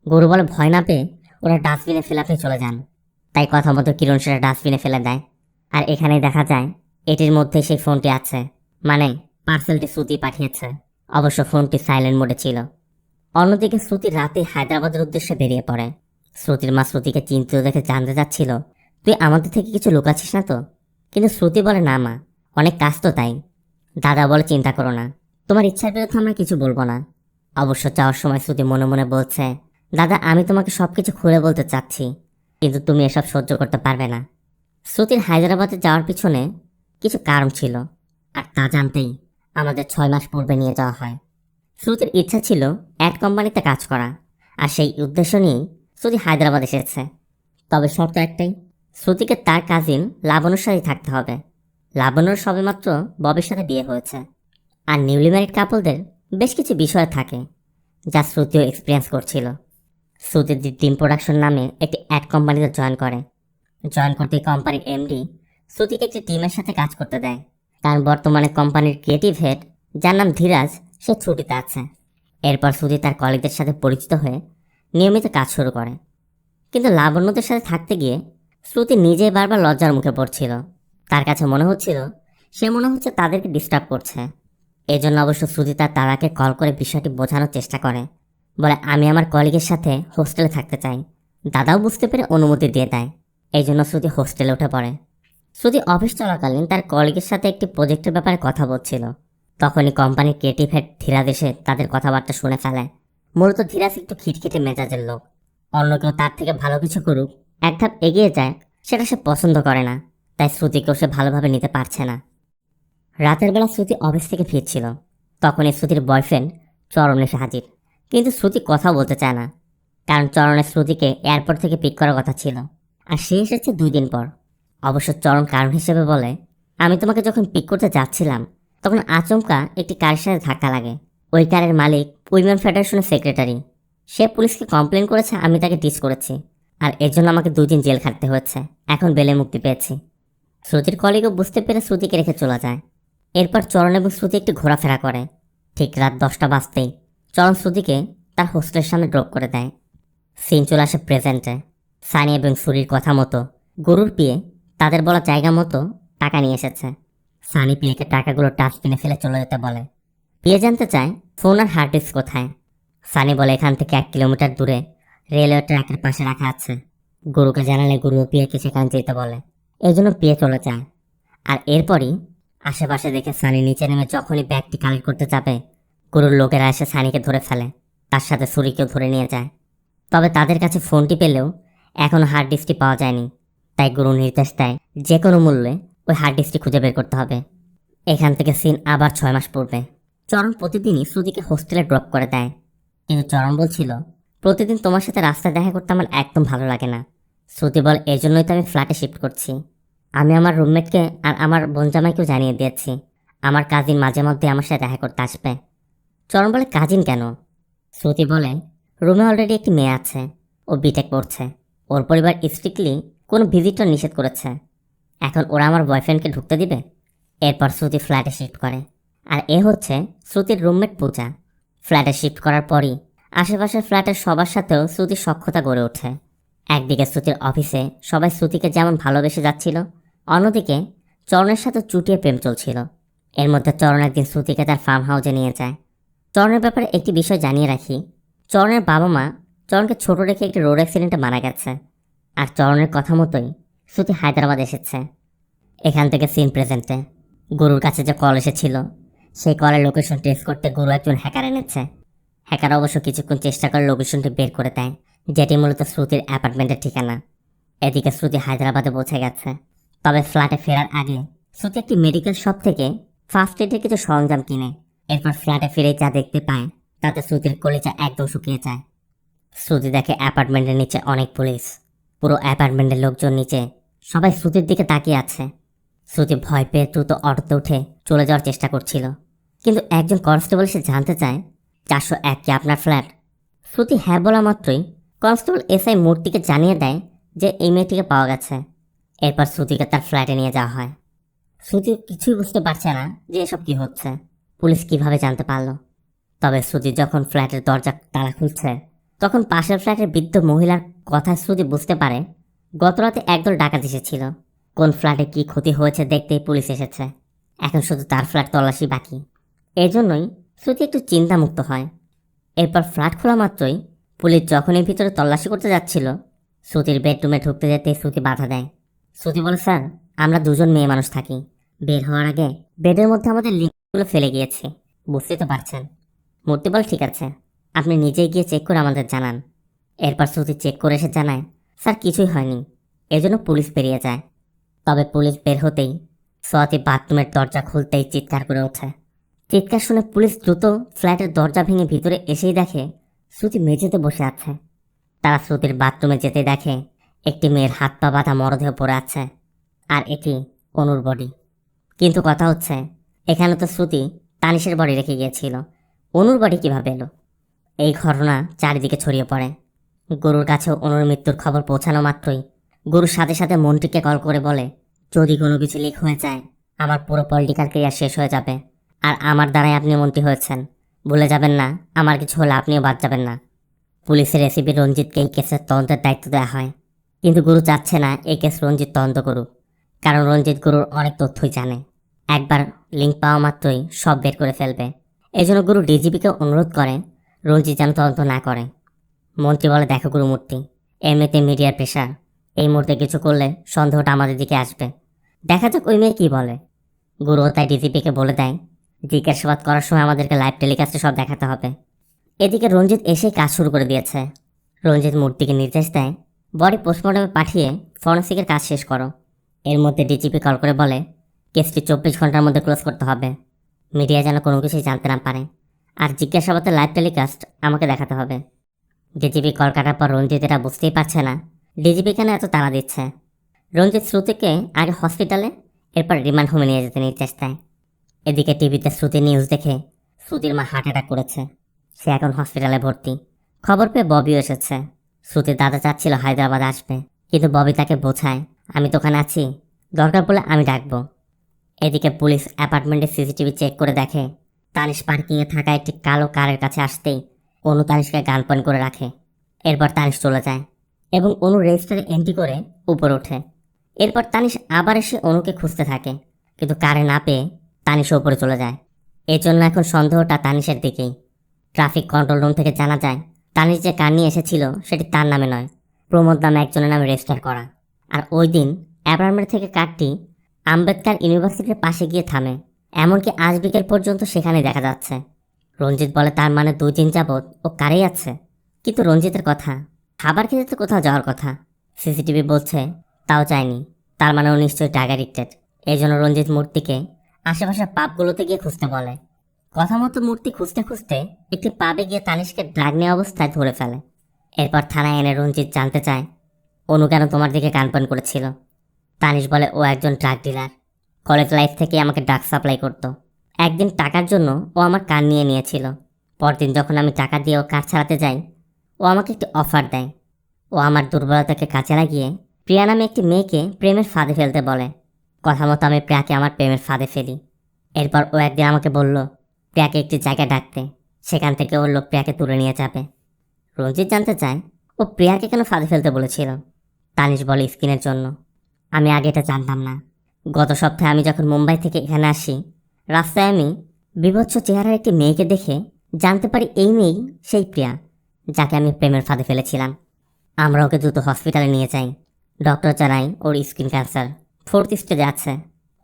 গুরু বলে ভয় না পেয়ে ওরা ডাস্টবিনে ফেলে আপনি চলে যান। তাই কথা মতো কিরণ সেটা ডাস্টবিনে ফেলে দেয়। আর এখানেই দেখা যায় এটির মধ্যে সেই ফোনটি আছে, মানে পার্সেলটি শ্রুতি পাঠিয়েছে। অবশ্য ফোনটি সাইলেন্ট মোডে ছিল। অন্যদিকে শ্রুতি রাতে হায়দ্রাবাদের উদ্দেশ্যে বেরিয়ে পড়ে। শ্রুতির মা শ্রুতিকে চিন্তিত দেখে জানতে চাচ্ছিল তুই আমাদের থেকে কিছু লুকাচ্ছিস না তো? কিন্তু শ্রুতি বলে না মা, অনেক কাজ তো তাই। দাদা বলে চিন্তা করো না, তোমার ইচ্ছার বিরুদ্ধে আমরা কিছু বলবো না। অবশ্য যাওয়ার সময় শ্রুতি মনে মনে বলছে দাদা আমি তোমাকে সব কিছু খুলে বলতে চাচ্ছি, কিন্তু তুমি এসব সহ্য করতে পারবে না। শ্রুতির হায়দ্রাবাদে যাওয়ার পিছনে কিছু কারণ ছিল, আর তা জানতেই আমাদের 6 মাস পূর্বে নিয়ে যাওয়া হয়। শ্রুতির ইচ্ছা ছিল অ্যাড কোম্পানিতে কাজ করা, আর সেই উদ্দেশ্য নিয়েই শ্রুতি হায়দ্রাবাদ এসেছে। তবে শর্ত একটাই, শ্রুতিকে তার কাজিন লাবণ্যর সাথেই থাকতে হবে। লাবণ্যর সবেমাত্র ববের সাথে বিয়ে হয়েছে, আর নিউলি ম্যারিড কাপলদের বেশ কিছু বিষয় থাকে যা শ্রুতিও এক্সপিরিয়েন্স করছিল। শ্রুতি দি টিম প্রোডাকশন নামে একটি অ্যাড কোম্পানিতে জয়েন করে। জয়েন করতে কোম্পানির এমডি শ্রুতিকে একটি টিমের সাথে কাজ করতে দেয়, কারণ বর্তমানে কোম্পানির ক্রিয়েটিভ হেড যার নাম ধীরাজ সে ছুটিতে আছে। এরপর শ্রুতি তার কলিগদের সাথে পরিচিত হয়ে নিয়মিত কাজ শুরু করে। কিন্তু লাবণ্যদের সাথে থাকতে গিয়ে শ্রুতি নিজেই বারবার লজ্জার মুখে পড়ছিল। তার কাছে মনে হচ্ছিল সে মনে হচ্ছে তাদেরকে ডিস্টার্ব করছে। এজন্য অবশ্য শ্রুতি তার দাদাকে কল করে বিষয়টি বোঝানোর চেষ্টা করে, বলে আমি আমার কলিগের সাথে হোস্টেলে থাকতে চাই। দাদাও বুঝতে পেরে অনুমতি দিয়ে দেয়। এই জন্য শ্রুতি হোস্টেলে উঠে পড়ে। শ্রুতি অফিস চলাকালীন তার কলিগের সাথে একটি প্রজেক্টের ব্যাপারে কথা বলছিল। তখনই কোম্পানির ক্রিয়েটিভ হেড ধীরাজ এসে তাদের কথাবার্তা শুনে ফেলে। মূলত ধীরাজ একটু খিটখিটে মেজাজের লোক। অন্য কেউ তার থেকে ভালো কিছু করুক, এক ধাপ এগিয়ে যায়, সেটা সে পছন্দ করে না। তাই শ্রুতিকেও সে ভালোভাবে নিতে পারছে না। রাতের বেলা শ্রুতি অফিস থেকে ফিরছিল। তখনই শ্রুতির বয়ফ্রেন্ড চরণ এসে হাজির। কিন্তু শ্রুতি কথা বলতে চায় না, কারণ চরণের শ্রুতিকে এয়ারপোর্ট থেকে পিক করার কথা ছিল, আর সে এসেছে 2 দিন পর। অবশ্য চরণ কারণ হিসেবে বলে, আমি তোমাকে যখন পিক করতে যাচ্ছিলাম তখন আচমকা একটি কারের সাথে ধাক্কা লাগে। ওই কারের মালিক উইমেন ফেডারেশনের সেক্রেটারি। সে পুলিশকে কমপ্লেন করেছে আমি তাকে টিচ করেছি, আর এর জন্য আমাকে 2 দিন জেল খাটতে হয়েছে। এখন বেলে মুক্তি পেয়েছি। শ্রুতির কলিগও বুঝতে পেরে শ্রুতিকে রেখে চলে যায়। এরপর চরণ এবং শ্রুতি একটু ঘোরাফেরা করে। ঠিক রাত 10টা বাজতেই চরণ শ্রুতিকে তার হোস্টেলের সামনে ড্রপ করে দেয়। সিন চলে আসে প্রেজেন্টে। সানি এবং সুরির কথা মতো গরুর পিয়ে তাদের বলা জায়গা মতো টাকা নিয়ে এসেছে। সানি পিয়েকে টাকাগুলো ডাস্টবিনে ফেলে চলে যেতে বলে। পিয়ে জানতে চায় ফোন আর হার্ড ডিস্ক কোথায়। সানি বলে এখান থেকে 1 কিলোমিটার দূরে রেলওয়ে ট্র্যাকের পাশে রাখা আছে। গরুকে জানালে গরু পিয়েকে সেখানে যেতে বলে। এই জন্য পিয়ে চলে যায়। আর এরপরই আশেপাশে দেখে সানি নিচে নেমে যখনই ব্যাগটি কালেক্ট করতে যাবে, গরুর লোকেরা এসে সানিকে ধরে ফেলে। তার সাথে সুরিকেও ধরে নিয়ে যায়। তবে তাদের কাছে ফোনটি পেলেও এখনও হার্ড ডিস্কটি পাওয়া যায়নি। তাই গুরু নির্দেশ দেয় যে কোনো মূল্যে ওই হার্ড ডিস্কটি খুঁজে বের করতে হবে। এখান থেকে সিন আবার 6 মাস পূর্বে। চরণ প্রতিদিনই শ্রুতিকে হোস্টেলে ড্রপ করে দেয়। কিন্তু চরণ বলছিল, প্রতিদিন তোমার সাথে রাস্তায় দেখা করতে আমার একদম ভালো লাগে না। শ্রুতি বল, এই জন্যই তো আমি ফ্ল্যাটে শিফট করছি। আমি আমার রুমমেটকে আর আমার বোনজামাইকেও জানিয়ে দিয়েছি আমার কাজিন মাঝে মধ্যে আমার সাথে দেখা করতে আসবে। চরণ বলে, কাজিন কেন? শ্রুতি বলে, রুমে অলরেডি একটি মেয়ে আছে, ও বিটেক পড়ছে। ওর পরিবার স্ট্রিক্টলি কোনো ভিজিটর নিষেধ করেছে। এখন ওরা আমার বয়ফ্রেন্ডকে ঢুকতে দিবে? এরপর শ্রুতি ফ্ল্যাটে শিফট করে। আর এ হচ্ছে শ্রুতির রুমমেট পূজা। ফ্ল্যাটে শিফট করার পরই আশেপাশের ফ্ল্যাটের সবার সাথেও শ্রুতির সখ্যতা গড়ে ওঠে। একদিকে শ্রুতির অফিসে সবাই শ্রুতিকে যেমন ভালোবেসে যাচ্ছিল, অন্যদিকে চরণের সাথে চুটিয়ে প্রেম চলছিল। এর মধ্যে চরণ একদিন শ্রুতিকে তার ফার্ম হাউসে নিয়ে যায়। চরণের ব্যাপারে একটি বিষয় জানিয়ে রাখি, চরণের বাবা মা চরণকে ছোট রেখে একটি রোড অ্যাক্সিডেন্টে মারা গেছে। আর চরণের কথা মতোই শ্রুতি হায়দ্রাবাদ এসেছে। এখান থেকে সিন প্রেজেন্টে। গুরুর কাছে যে কল এসেছিল সেই কলের লোকেশন টেস্ট করতে গুরু একজন হ্যাকার এনেছে। হ্যাকার অবশ্য কিছুক্ষণ চেষ্টা করে লোকেশনটি বের করে দেয়, যেটি মূলত শ্রুতির অ্যাপার্টমেন্টের ঠিকানা। এদিকে শ্রুতি হায়দ্রাবাদে পৌঁছে গেছে। তবে ফ্ল্যাটে ফেরার আগে শ্রুতি একটি মেডিকেল শপ থেকে ফার্স্ট এডের কিছু সরঞ্জাম কিনে। এরপর ফ্ল্যাটে ফিরে যা দেখতে পায় তাতে শ্রুতির কলিজা একদম শুকিয়ে যায়। শ্রুতি দেখে অ্যাপার্টমেন্টের নিচে অনেক পুলিশ। পুরো অ্যাপার্টমেন্টের লোকজন নিচে সবাই শ্রুতির দিকে তাকিয়ে আছে। শ্রুতি ভয় পেয়ে দ্রুত অটোতে উঠে চলে যাওয়ার চেষ্টা করছিল, কিন্তু একজন কনস্টেবল এসে জানতে চায় 401 কি আপনার ফ্ল্যাট? শ্রুতি হ্যাঁ বলা মাত্রই কনস্টেবল এসআই মূর্তিকে জানিয়ে দেয় যে এই মেয়েটিকে পাওয়া গেছে। এরপর শ্রুতিকে তার ফ্ল্যাটে নিয়ে যাওয়া হয়। শ্রুতি কিছুই বুঝতে পারছে না যে এসব কি হচ্ছে, পুলিশ কিভাবে জানতে পারলো। তবে শ্রুতি যখন ফ্ল্যাটের দরজা তালা খুলছে তখন পাশের ফ্ল্যাটের বৃদ্ধ মহিলার কথায় শ্রুতি বুঝতে পারে গতরাতে একদল ডাকাত এসেছিল। কোন ফ্ল্যাটে কি ক্ষতি হয়েছে দেখতেই পুলিশ এসেছে। এখন শুধু তার ফ্ল্যাট তল্লাশি বাকি। এজন্যই শ্রুতি একটু চিন্তামুক্ত হয়। এরপর ফ্ল্যাট খোলা মাত্রই পুলিশ যখনই ভিতরে তল্লাশি করতে যাচ্ছিল, শ্রুতির বেডরুমে ঢুকতে যেতে শ্রুতি বাধা দেয়। শ্রুতি বলে, স্যার আমরা 2জন মেয়ে মানুষ থাকি। বের হওয়ার আগে বেডের মধ্যে আমাদের লিঙ্কগুলো ফেলে গিয়েছি, বুঝতেই তো পারছেন। মূর্তি বল, ঠিক আছে, আপনি নিজেই গিয়ে চেক করে আমাদের জানান। এরপর শ্রুতি চেক করে এসে জানায়, স্যার কিছুই হয়নি। এজন্য পুলিশ বেরিয়ে যায়। তবে পুলিশ বের হতেই সোয়াতি বাথরুমের দরজা খুলতেই চিৎকার করে ওঠে। চিৎকার শুনে পুলিশ দ্রুত ফ্ল্যাটের দরজা ভেঙে ভিতরে এসেই দেখে শ্রুতি মেঝেতে বসে আছে। তারা শ্রুতির বাথরুমে যেতে দেখে একটি মেয়ের হাত পা বাঁধা মরদেহ পড়ে আছে, আর এটি অনুর বডি। কিন্তু কথা হচ্ছে এখানে তো শ্রুতি তানিশের বডি রেখে গিয়েছিল, অনুর বডি কীভাবে এলো? এই ঘটনা চারিদিকে ছড়িয়ে পড়ে। গুরুর কাছেও অনুর মৃত্যুর খবর পৌঁছানো মাত্রই গুরুর সাথে সাথে মন্ত্রীকে কল করে বলে, যদি কোনো কিছু লিক হয়ে যায় আমার পুরো পলিটিক্যাল ক্যারিয়ার শেষ হয়ে যাবে। আর আমার দ্বারাই আপনি মন্ত্রী হয়েছেন, ভুলে যাবেন না। আমার কিছু হলে আপনিও বাদ যাবেন না। পুলিশের এসিপি রঞ্জিতকে এই কেসের তদন্তের দায়িত্ব দেওয়া হয়, কিন্তু গুরু চাচ্ছে না এই কেস রঞ্জিত তদন্ত করুক। কারণ রঞ্জিত গুরুর অনেক তথ্যই জানে। একবার লিঙ্ক পাওয়া মাত্রই সব বের করে ফেলবে। এজন্য গুরু ডিজিপিকে অনুরোধ করে রঞ্জিত যেন তদন্ত না করে। মন্ত্রী বলে, দেখো গুরুমূর্তি, এমনিতে মিডিয়ার প্রেশার, এই মুহূর্তে কিছু করলে সন্দেহটা আমাদের দিকে আসবে। দেখা যাক ওই মেয়ে কী বলে। গুরুও তাই ডিজিপিকে বলে দেয়, জিজ্ঞাসাবাদ করার সময় আমাদেরকে লাইভ টেলিকাস্টে সব দেখাতে হবে। এদিকে রঞ্জিত এসেই কাজ শুরু করে দিয়েছে। রঞ্জিত মূর্তিকে নির্দেশ দেয়, বডি পোস্টমর্টমে পাঠিয়ে ফরেন্সিকের কাজ শেষ করো। এর মধ্যে ডিজিপি কল করে বলে, কেসটি 24 ঘন্টার মধ্যে ক্লোজ করতে হবে। মিডিয়া যেন কোনো কিছুই জানতে না পারে, আর জিজ্ঞাসাবাদের লাইভ টেলিকাস্ট আমাকে দেখাতে হবে। ডিজিপি কল কাটার পর রঞ্জিত এটা বুঝতেই পারছে না ডিজিপি কেন এত তাড়া দিচ্ছে। রঞ্জিত শ্রুতিকে আগে হসপিটালে, এরপর রিমান্ড হোমে নিয়ে যেতে নির্দেশ দেয়। এদিকে টিভিতে শ্রুতি নিউজ দেখে শ্রুতির মা হার্ট অ্যাটাক করেছে, সে এখন হসপিটালে ভর্তি। খবর পেয়ে ববিও এসেছে। শ্রুতির দাদা চাচ্ছিল হায়দ্রাবাদ আসবে, কিন্তু ববি তাকে বোঝায়, আমি তো ওখানে আছি, দরকার পড়লে আমি ডাকবো। এদিকে পুলিশ অ্যাপার্টমেন্টের সিসিটিভি চেক করে দেখে তানিশ পার্কিংয়ে থাকা একটি কালো কারের কাছে আসতেই অনু তানিশকে গান পয়েন্ট করে রাখে। এরপর তানিশ চলে যায় এবং অনু রেজিস্টারে এন্ট্রি করে উপরে ওঠে। এরপর তানিশ আবার এসে অনুকে খুঁজতে থাকে, কিন্তু কারে না পেয়ে তানিশও উপরে চলে যায়। এর জন্য এখন সন্দেহটা তানিশের দিকেই। ট্রাফিক কন্ট্রোল রুম থেকে জানা যায় তানিশ যে কার নিয়ে এসেছিল সেটি তার নামে নয়, প্রমোদ নামে একজনের নামে রেজিস্টার করা। আর ওই দিন অ্যাপার্টমেন্ট থেকে কারটি আম্বেদকর ইউনিভার্সিটির পাশে গিয়ে থামে, এমনকি আজ বিকেল পর্যন্ত সেখানে দেখা যাচ্ছে। রঞ্জিত বলে, তার মানে 2 দিন যাবৎ ও কারেই আছে। কিন্তু রঞ্জিতের কথা, খাবার খেতে তো কোথাও যাওয়ার কথা, সিসিটিভি বলছে তাও চায়নি, তার মানে ও নিশ্চয়ই ড্রাগ অ্যাডিক্টেড। এই জন্য রঞ্জিত মূর্তিকে আশেপাশের পাবগুলোতে গিয়ে খুঁজতে বলে। কথা মতো মূর্তি খুঁজতে খুঁজতে একটি পাবে গিয়ে তানিশকে ড্রাগ নেওয়া অবস্থায় ধরে ফেলে। এরপর থানায় এনে রঞ্জিত জানতে চায়, অনু কেন তোমার দিকে কানপন করেছিল। তানিশ বলে, ও একজন ড্রাগ ডিলার, কলেজ লাইফ থেকে আমাকে ড্রাগ সাপ্লাই করতো। একদিন টাকার জন্য ও আমার কান নিয়ে নিয়েছিল। পরদিন যখন আমি টাকা দিয়ে ও কাজ চালাতে যাই, ও আমাকে একটি অফার দেয়। ও আমার দুর্বলতাকে কাজে লাগিয়ে প্রিয়া নামে একটি মেয়েকে প্রেমের ফাঁদে ফেলতে বলে। কথা মতো আমি প্রিয়াকে আমার প্রেমের ফাঁদে ফেলি। এরপর ও একদিন আমাকে বলল প্রিয়াকে একটি জায়গায় ডাকতে, সেখান থেকে ওর লোক প্রিয়াকে তুলে নিয়ে যাবে। রঞ্জিত জানতে চায়, ও প্রিয়াকে কেন ফাঁদে ফেলতে বলেছিল। তানিশ বলে, স্কিনের জন্য। আমি আগে এটা জানতাম না। গত সপ্তাহে আমি যখন মুম্বাই থেকে এখানে আসি, রাস্তায় আমি বিভৎস চেহারার একটি মেয়েকে দেখে জানতে পারি এই মেয়েই সেই প্রিয়া যাকে আমি প্রেমের ফাঁদে ফেলেছিলাম। আমরা ওকে দ্রুত হসপিটালে নিয়ে যাই। ডক্টর জানাই ওর স্কিন ক্যান্সার 4th স্টেজে আছে।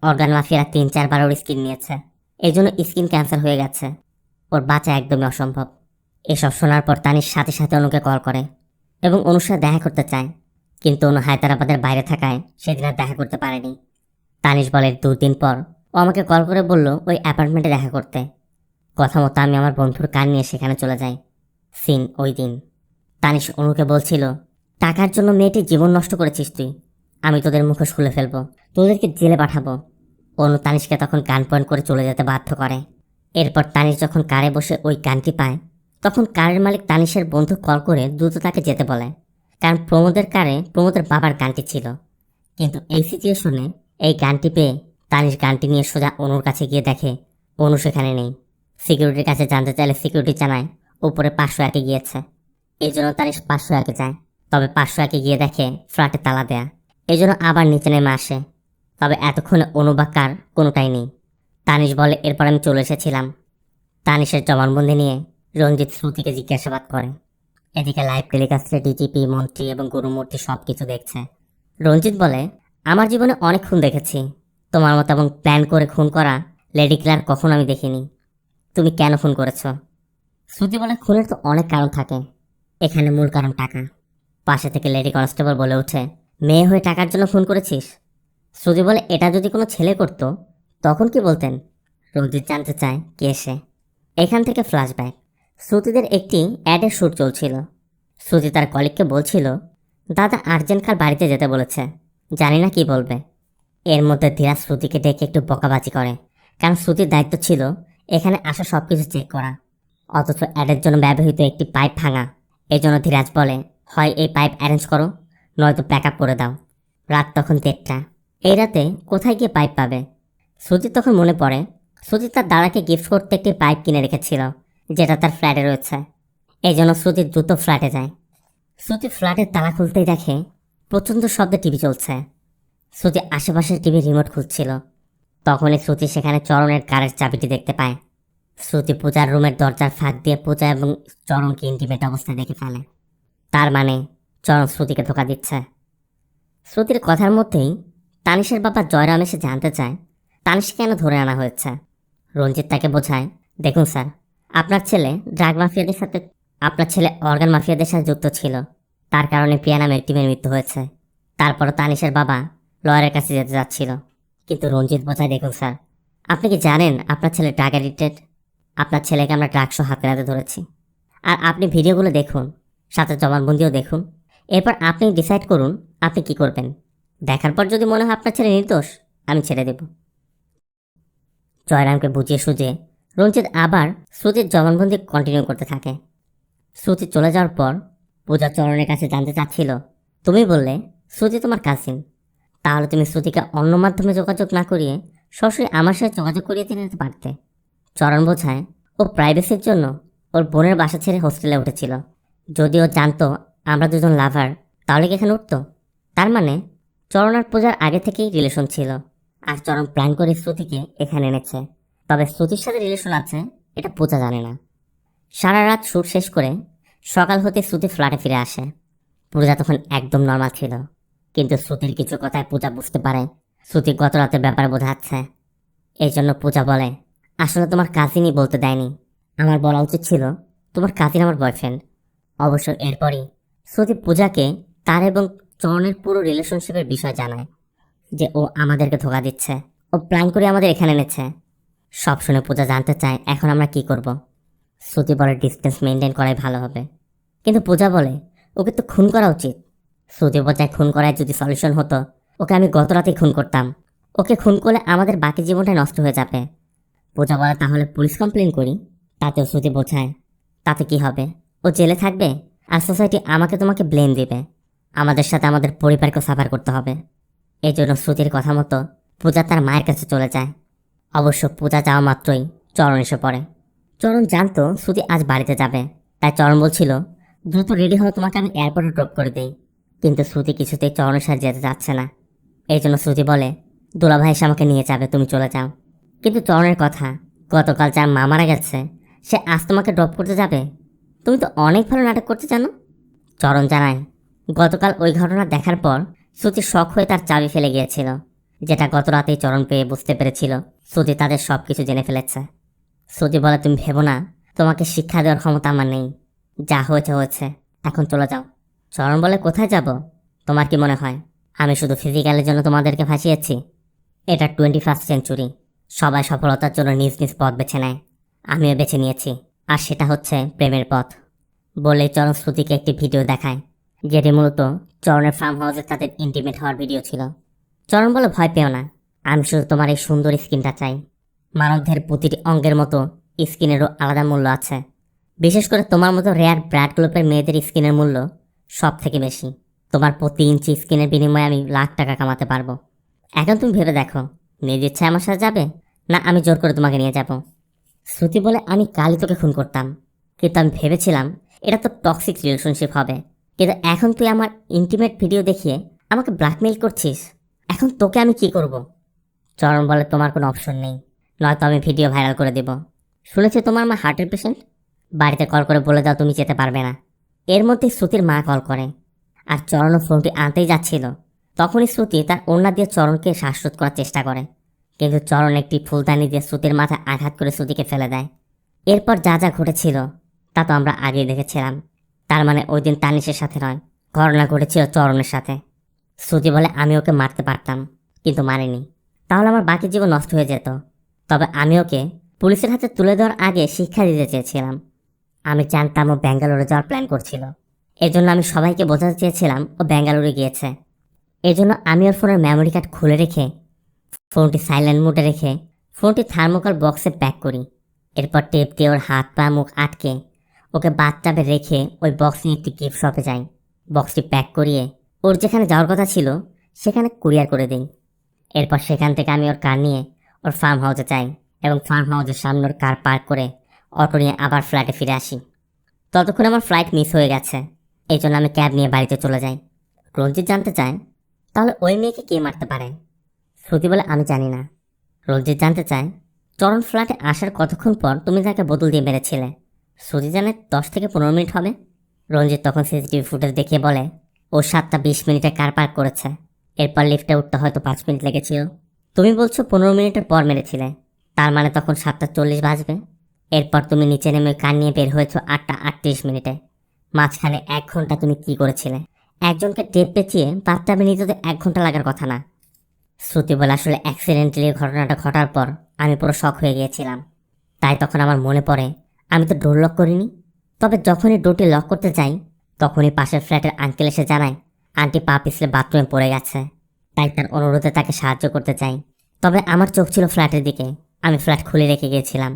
অর্গান মাফিয়ারা 3-4 বার ওর স্কিন নিয়েছে, এই জন্য স্কিন ক্যান্সার হয়ে গেছে। ওর বাঁচা একদমই অসম্ভব। এসব শোনার পর তানির সাথে সাথে অনুকে কল করে এবং অনুর সাথে দেখা করতে চায়, কিন্তু অনু হায়দ্রাবাদের বাইরে থাকায় সেদিন আর দেখা করতে পারেনি। তানিশ বলে 2 দিন পর ও আমাকে কল করে বলল ওই অ্যাপার্টমেন্টে দেখা করতে। কথা মতো আমি আমার বন্ধুর কান নিয়ে সেখানে চলে যাই। সিন ওই দিন। তানিশ অনুকে বলছিল, টাকার জন্য মেয়েটির জীবন নষ্ট করেছিস তুই, আমি তোদের মুখোশ খুলে ফেলবো, তোদেরকে জেলে পাঠাবো। অনু তানিশকে তখন গান পয়েন্ট করে চলে যেতে বাধ্য করে। এরপর তানিশ যখন কারে বসে ওই গানটি পায়, তখন কারের মালিক তানিশের বন্ধু কল করে দ্রুত তাকে যেতে বলে, কারণ প্রমোদের কারে প্রমোদের বাবার গানটি ছিল। কিন্তু এই সিচুয়েশনে এই গানটি পেয়ে তানিশ গানটি নিয়ে সোজা অনুর কাছে গিয়ে দেখে অনু সেখানে নেই। সিকিউরিটির কাছে জানতে চাইলে সিকিউরিটি জানায় উপরে 501-এ গিয়েছে। এই জন্য তানিশ 501-এ যায়, তবে 501-এ গিয়ে দেখে ফ্ল্যাটে তালা দেয়া। এই জন্য আবার নিচে নেমে আসে, তবে এতক্ষণে অনু বা কার কোনোটাই নেই। তানিশ বলে, এরপর আমি চলে এসেছিলাম। তানিশের জবানবন্দি নিয়ে রঞ্জিত শ্রুতিকে জিজ্ঞাসাবাদ করে। এদিকে লাইভ টেলিকাস্টে ডিজিপি, মন্ত্রী এবং গুরুমূর্তি সব কিছু দেখছে। রঞ্জিত বলে, আমার জীবনে অনেক খুন দেখেছি, তোমার মতো এবং প্ল্যান করে খুন করা লেডি কিলার কখনো আমি দেখিনি। তুমি কেন খুন করেছ? শ্রুতি বলে, খুনের তো অনেক কারণ থাকে, এখানে মূল কারণ টাকা। পাশে থেকে লেডি কনস্টেবল বলে ওঠে, মেয়ে হয়ে টাকার জন্য খুন করেছিস? শ্রুতি বলে, এটা যদি কোনো ছেলে করতো তখন কি বলতেন? রঞ্জিত জানতে চায় কে সে। এখান থেকে ফ্ল্যাশব্যাক। শ্রুতিদের একটি অ্যাডের শ্যুট চলছিল। শ্রুতি তার কলিগকে বলছিল, দাদা আর্জেন্ট কাল বাড়িতে যেতে বলেছে, জানি না কি বলবে। এর মধ্যে ধীরাজ শ্রুতিকে ডেকে একটু বকাবাজি করে, কারণ শ্রুতির দায়িত্ব ছিল এখানে আসা সব কিছু চেক করা, অথচ অ্যাডের জন্য ব্যবহৃত একটি পাইপ ভাঙা। এই জন্য ধীরাজ বলে, হয় এই পাইপ অ্যারেঞ্জ করো, নয়তো প্যাক আপ করে দাও। রাত তখন 1টা। এই রাতে কোথায় গিয়ে পাইপ পাবে? শ্রুতির তখন মনে পড়ে শ্রুতি তার দাদাকে গিফট করতে একটি পাইপ কিনে রেখেছিল, যেটা তার ফ্ল্যাটে রয়েছে। এই জন্য শ্রুতি দ্রুত ফ্ল্যাটে যায়। শ্রুতি ফ্ল্যাটের তালা খুলতেই দেখে প্রচণ্ড শব্দে টিভি চলছে। শ্রুতি আশেপাশের টিভি রিমোট খুঁজছিল। তখনই শ্রুতি সেখানে চরণের কারের চাবিটি দেখতে পায়। শ্রুতি পূজার রুমের দরজার ফাঁক দিয়ে পূজা এবং চরণকে ইন্টিমেট অবস্থায় দেখে ফেলে। তার মানে চরণ শ্রুতিকে ধোঁকা দিচ্ছে। শ্রুতির কথার মধ্যেই তানিশের বাবা জয়রাম এসে জানতে চায় তানিশ কেন ধরে আনা হয়েছে। রঞ্জিত তাকে বোঝায়, দেখুন স্যার, আপনার ছেলে অর্গান মাফিয়াদের সাথে যুক্ত ছিল। তার কারণে প্রিয়া নামের টিমের মৃত্যু হয়েছে। তারপরও তানিশের বাবা লয়ারের কাছে যেতে যাচ্ছিল। কিন্তু রঞ্জিত বোঝায়, দেখুন স্যার, আপনি কি জানেন আপনার ছেলে ড্রাগ অ্যাডিক্টেড? আপনার ছেলেকে আমরা ড্রাগসহ হাতে নাতে ধরেছি। আর আপনি ভিডিওগুলো দেখুন, সাথে জবানবন্দিও দেখুন। এরপর আপনি ডিসাইড করুন আপনি কি করবেন। দেখার পর যদি মনে হয় আপনার ছেলে নির্দোষ, আমি ছেড়ে দেব। জয়রামকে বুঝিয়ে সুঝিয়ে রঞ্জিত আবার শ্রুতির জবানবন্দি কন্টিনিউ করতে থাকে। শ্রুতি চলে যাওয়ার পর পূজা চরণের কাছে জানতে চাচ্ছিল, তুমি বললে শ্রুতি তোমার কাজিন, তাহলে তুমি শ্রুতিকে অন্য মাধ্যমে যোগাযোগ না করিয়ে সরাসরি আমার সাথে যোগাযোগ করিয়ে দিয়ে নিতে পারতে। চরণ বোঝায়, ও প্রাইভেসির জন্য ওর বোনের বাসা ছেড়ে হোস্টেলে উঠেছিল। যদি ও জানতো আমরা দুজন লাভার, তাহলে কি এখানে উঠতো? তার মানে চরণ আর পূজার আগে থেকেই রিলেশন ছিল। আর চরণ প্ল্যান করে শ্রুতিকে এখানে এনেছে। তবে শ্রুতির সাথে রিলেশন আছে এটা পূজা জানে না। সারা রাত শ্যুট শেষ করে সকাল হতে শ্রুতি ফ্ল্যাটে ফিরে আসে। পূজা তখন একদম নর্মাল ছিল, কিন্তু শ্রুতির কিছু কথায় পূজা বুঝতে পারে শ্রুতি গত রাতের ব্যাপারে বোঝাচ্ছে। এই জন্য পূজা বলে, আসলে তোমার কাজিনই বলতে দেয়নি, আমার বলা উচিত ছিল তোমার কাজিন আমার বয়ফ্রেন্ড। অবশ্য এরপরই শ্রুতি পূজাকে তার এবং চরণের পুরো রিলেশনশিপের বিষয় জানায়, যে ও আমাদেরকে ধোঁকা দিচ্ছে, ও প্ল্যান করে আমাদের এখানে এনেছে। সব শুনে পূজা জানতে চায় এখন আমরা কি করব। শ্রুতি বলে ডিস্টেন্স মেনটেন করাই ভালো হবে, কিন্তু পূজা বলে ওকে তো খুন করা উচিত। শ্রুতি বোঝায় খুন করায় যদি সলিউশন হতো ওকে আমি গত রাতেই খুন করতাম। ওকে খুন করলে আমাদের বাকি জীবনটাই নষ্ট হয়ে যাবে। পূজা বলে তাহলে পুলিশ কমপ্লেন করি। তাতেও শ্রুতি বোঝায়, তাতে কি হবে, ও জেলে থাকবে আর সোসাইটি আমাকে তোমাকে ব্লেম দেবে। আমাদের সাথে আমাদের পরিবারকে সাফার করতে হবে। এই জন্য শ্রুতির কথা মতো পূজা তার মায়ের কাছে চলে যায়। অবশ্য পূজা যাওয়া মাত্রই চরণ এসে পড়ে। চরণ জানতো শ্রুতি আজ বাড়িতে যাবে, তাই চরণ বলছিল, দ্রুত রেডি হও, তোমাকে আমি এয়ারপোর্টে ড্রপ করে দিই। কিন্তু শ্রুতি কিছুতেই চরণের সাথে যেতে যাচ্ছে না। এই জন্য শ্রুতি বলে, দুলাভাই এসে আমাকে নিয়ে যাবে, তুমি চলে যাও। কিন্তু চরণের কথা, গতকাল যার মা মারা গেছে সে আজ তোমাকে ড্রপ করতে যাবে? তুমি তো অনেক ভালো নাটক করতে জানো। চরণ জানায়, গতকাল ওই ঘটনা দেখার পর শ্রুতি শখ হয়ে তার চাবি ফেলে গিয়েছিল, যেটা গত রাতেই চরণ পেয়ে বুঝতে পেরেছিল শ্রুতি তাদের সব কিছু জেনে ফেলেছে। শ্রুতি বলে, তুমি ভেবো না, তোমাকে শিক্ষা দেওয়ার ক্ষমতা আমার নেই। যা হয়েছে হয়েছে, এখন চলে যাও। চরণ বলে, কোথায় যাব? তোমার কি মনে হয় আমি শুধু ফিজিক্যালের জন্য তোমাদেরকে ফাঁসিয়েছি? এটা 21st সেঞ্চুরি, সবাই সফলতার জন্য নিজ নিজ পথ বেছে নেয়, আমিও বেছে নিয়েছি, আর সেটা হচ্ছে প্রেমের পথ। বলে চরণ শ্রুতিকে একটি ভিডিও দেখায়, যেটি মূলত চরণের ফার্ম হাউসে তাদের ইন্টিমেট হওয়ার ভিডিও ছিল। চরণ বলে, ভয় পেও না, আমি শুধু তোমার এই সুন্দর স্কিনটা চাই। মানবদের প্রতিটি অঙ্গের মতো স্কিনেরও আলাদা মূল্য আছে। বিশেষ করে তোমার মতো রেয়ার ব্লাড গ্রুপের মেয়েদের স্কিনের মূল্য সব থেকে বেশি। তোমার প্রতি ইঞ্চি স্কিনের বিনিময়ে আমি লাখ টাকা কামাতে পারবো। এখন তুমি ভেবে দেখো, নিজ ইচ্ছায় আমার সাথে যাবে, না আমি জোর করে তোমাকে নিয়ে যাব? শ্রুতি বলে, আমি কালই তোকে খুন করতাম, কিন্তু আমি ভেবেছিলাম এটা তো টক্সিক রিলেশনশিপ হবে। কিন্তু এখন তুই আমার ইন্টিমেট ভিডিও দেখিয়ে আমাকে ব্ল্যাকমেইল করছিস, এখন তোকে আমি কি করব? চরণ বলে, তোমার কোনো অপশন নেই, নয়তো আমি ভিডিও ভাইরাল করে দেব। শুনেছি তোমার মা হার্টের পেশেন্ট, বাড়িতে কল করে বলে দাও তুমি যেতে পারবে না। এর মধ্যে শ্রুতির মা কল করে, আর চরণও ফোনটি আনতেই যাচ্ছিল। তখনই শ্রুতি তার ওড়না দিয়ে চরণকে শ্বাসরোধ করার চেষ্টা করে, কিন্তু চরণ একটি ফুলদানি দিয়ে শ্রুতির মাথায় আঘাত করে শ্রুতিকে ফেলে দেয়। এরপর যা যা ঘটেছিল তা তো আমরা আগেই দেখেছিলাম। তার মানে ওই দিন তানিশের সাথে নয়, ঘটনা ঘটেছিল চরণের সাথে। শ্রুতি বলে, আমি ওকে মারতে পারতাম, কিন্তু মারিনি, তাহলে আমার বাকি জীবন নষ্ট হয়ে যেত। তবে আমি ওকে পুলিশের হাতে তুলে দেওয়ার আগে শিক্ষা দিতে চেয়েছিলাম। আমি জানতাম ও ব্যাঙ্গালোরে যাওয়ার প্ল্যান করছিল, এজন্য আমি সবাইকে বোঝাতে চেয়েছিলাম ও ব্যাঙ্গালোরে গিয়েছে। এজন্য আমি ওর ফোনের মেমোরি কার্ড খুলে রেখে ফোনটি সাইলেন্ট মোডে রেখে ফোনটি থার্মোকল বক্সে প্যাক করি। এরপর টেপ দিয়ে ওর হাত পা মুখ আটকে ওকে বাথটাবে রেখে ওই বক্স নিয়ে একটি গিফট শপে যাই। বক্সটি প্যাক করিয়ে ওর যেখানে যাওয়ার কথা ছিল সেখানে কুরিয়ার করে দিই। এরপর সেখান থেকে আমি ওর কার নিয়ে ওর ফার্ম হাউসে যাই এবং ফার্ম হাউসের সামনে ওর কার পার্ক করে অটো নিয়ে আবার ফ্ল্যাটে ফিরে আসি। ততক্ষণ আমার ফ্লাইট মিস হয়ে গেছে, এই জন্য আমি ক্যাব নিয়ে বাড়িতে চলে যাই। রঞ্জিত জানতে চায়, তাহলে ওই মেয়েকে কে মারতে পারে? শ্রুতি বলে, আমি জানি না। রঞ্জিত জানতে চায়, চরণ ফ্ল্যাটে আসার কতক্ষণ পর তুমি তাকে বোতল দিয়ে মেরেছিলে? শ্রুতি জানে 10 থেকে 15 মিনিট হবে। রঞ্জিত তখন সিসিটিভি ফুটেজ দেখিয়ে বলে, ও 7টা 20 মিনিটে কার পার্ক করেছে, এরপর লিফটে উঠতে হয়তো 5 মিনিট লেগেছিল। তুমি বলছো 15 মিনিটের পর মেরেছিলে, তার মানে তখন 7টা 40 বাজবে। এরপর তুমি নিচে নেমে কার নিয়ে বের হয়েছো 8টা 38 মিনিটে। মাঝখানে 1 ঘন্টা তুমি কি করেছিলে? একজনকে টেপ পেঁচিয়ে বাথটাবে নিতে তো 1 ঘন্টা লাগার কথা না। শ্রুতি বলে, আসলে অ্যাক্সিডেন্টালি ঘটনাটা ঘটার পর আমি পুরো শক হয়ে গিয়েছিলাম। তাই তখন আমার মনে পড়ে আমি তো ডোর লক করিনি। তবে যখনই ডোরটি লক করতে যাই তখনই পাশের ফ্ল্যাটের আঙ্কেল এসে জানায় আন্টি পা পিছলে বাথরুমে পড়ে গেছে। তাই তার অনুরোধে তাকে সাহায্য করতে চাই। তবে আমার চোখ ছিল ফ্ল্যাটের দিকে, আমি ফ্ল্যাট খুলে রেখে গিয়েছিলাম।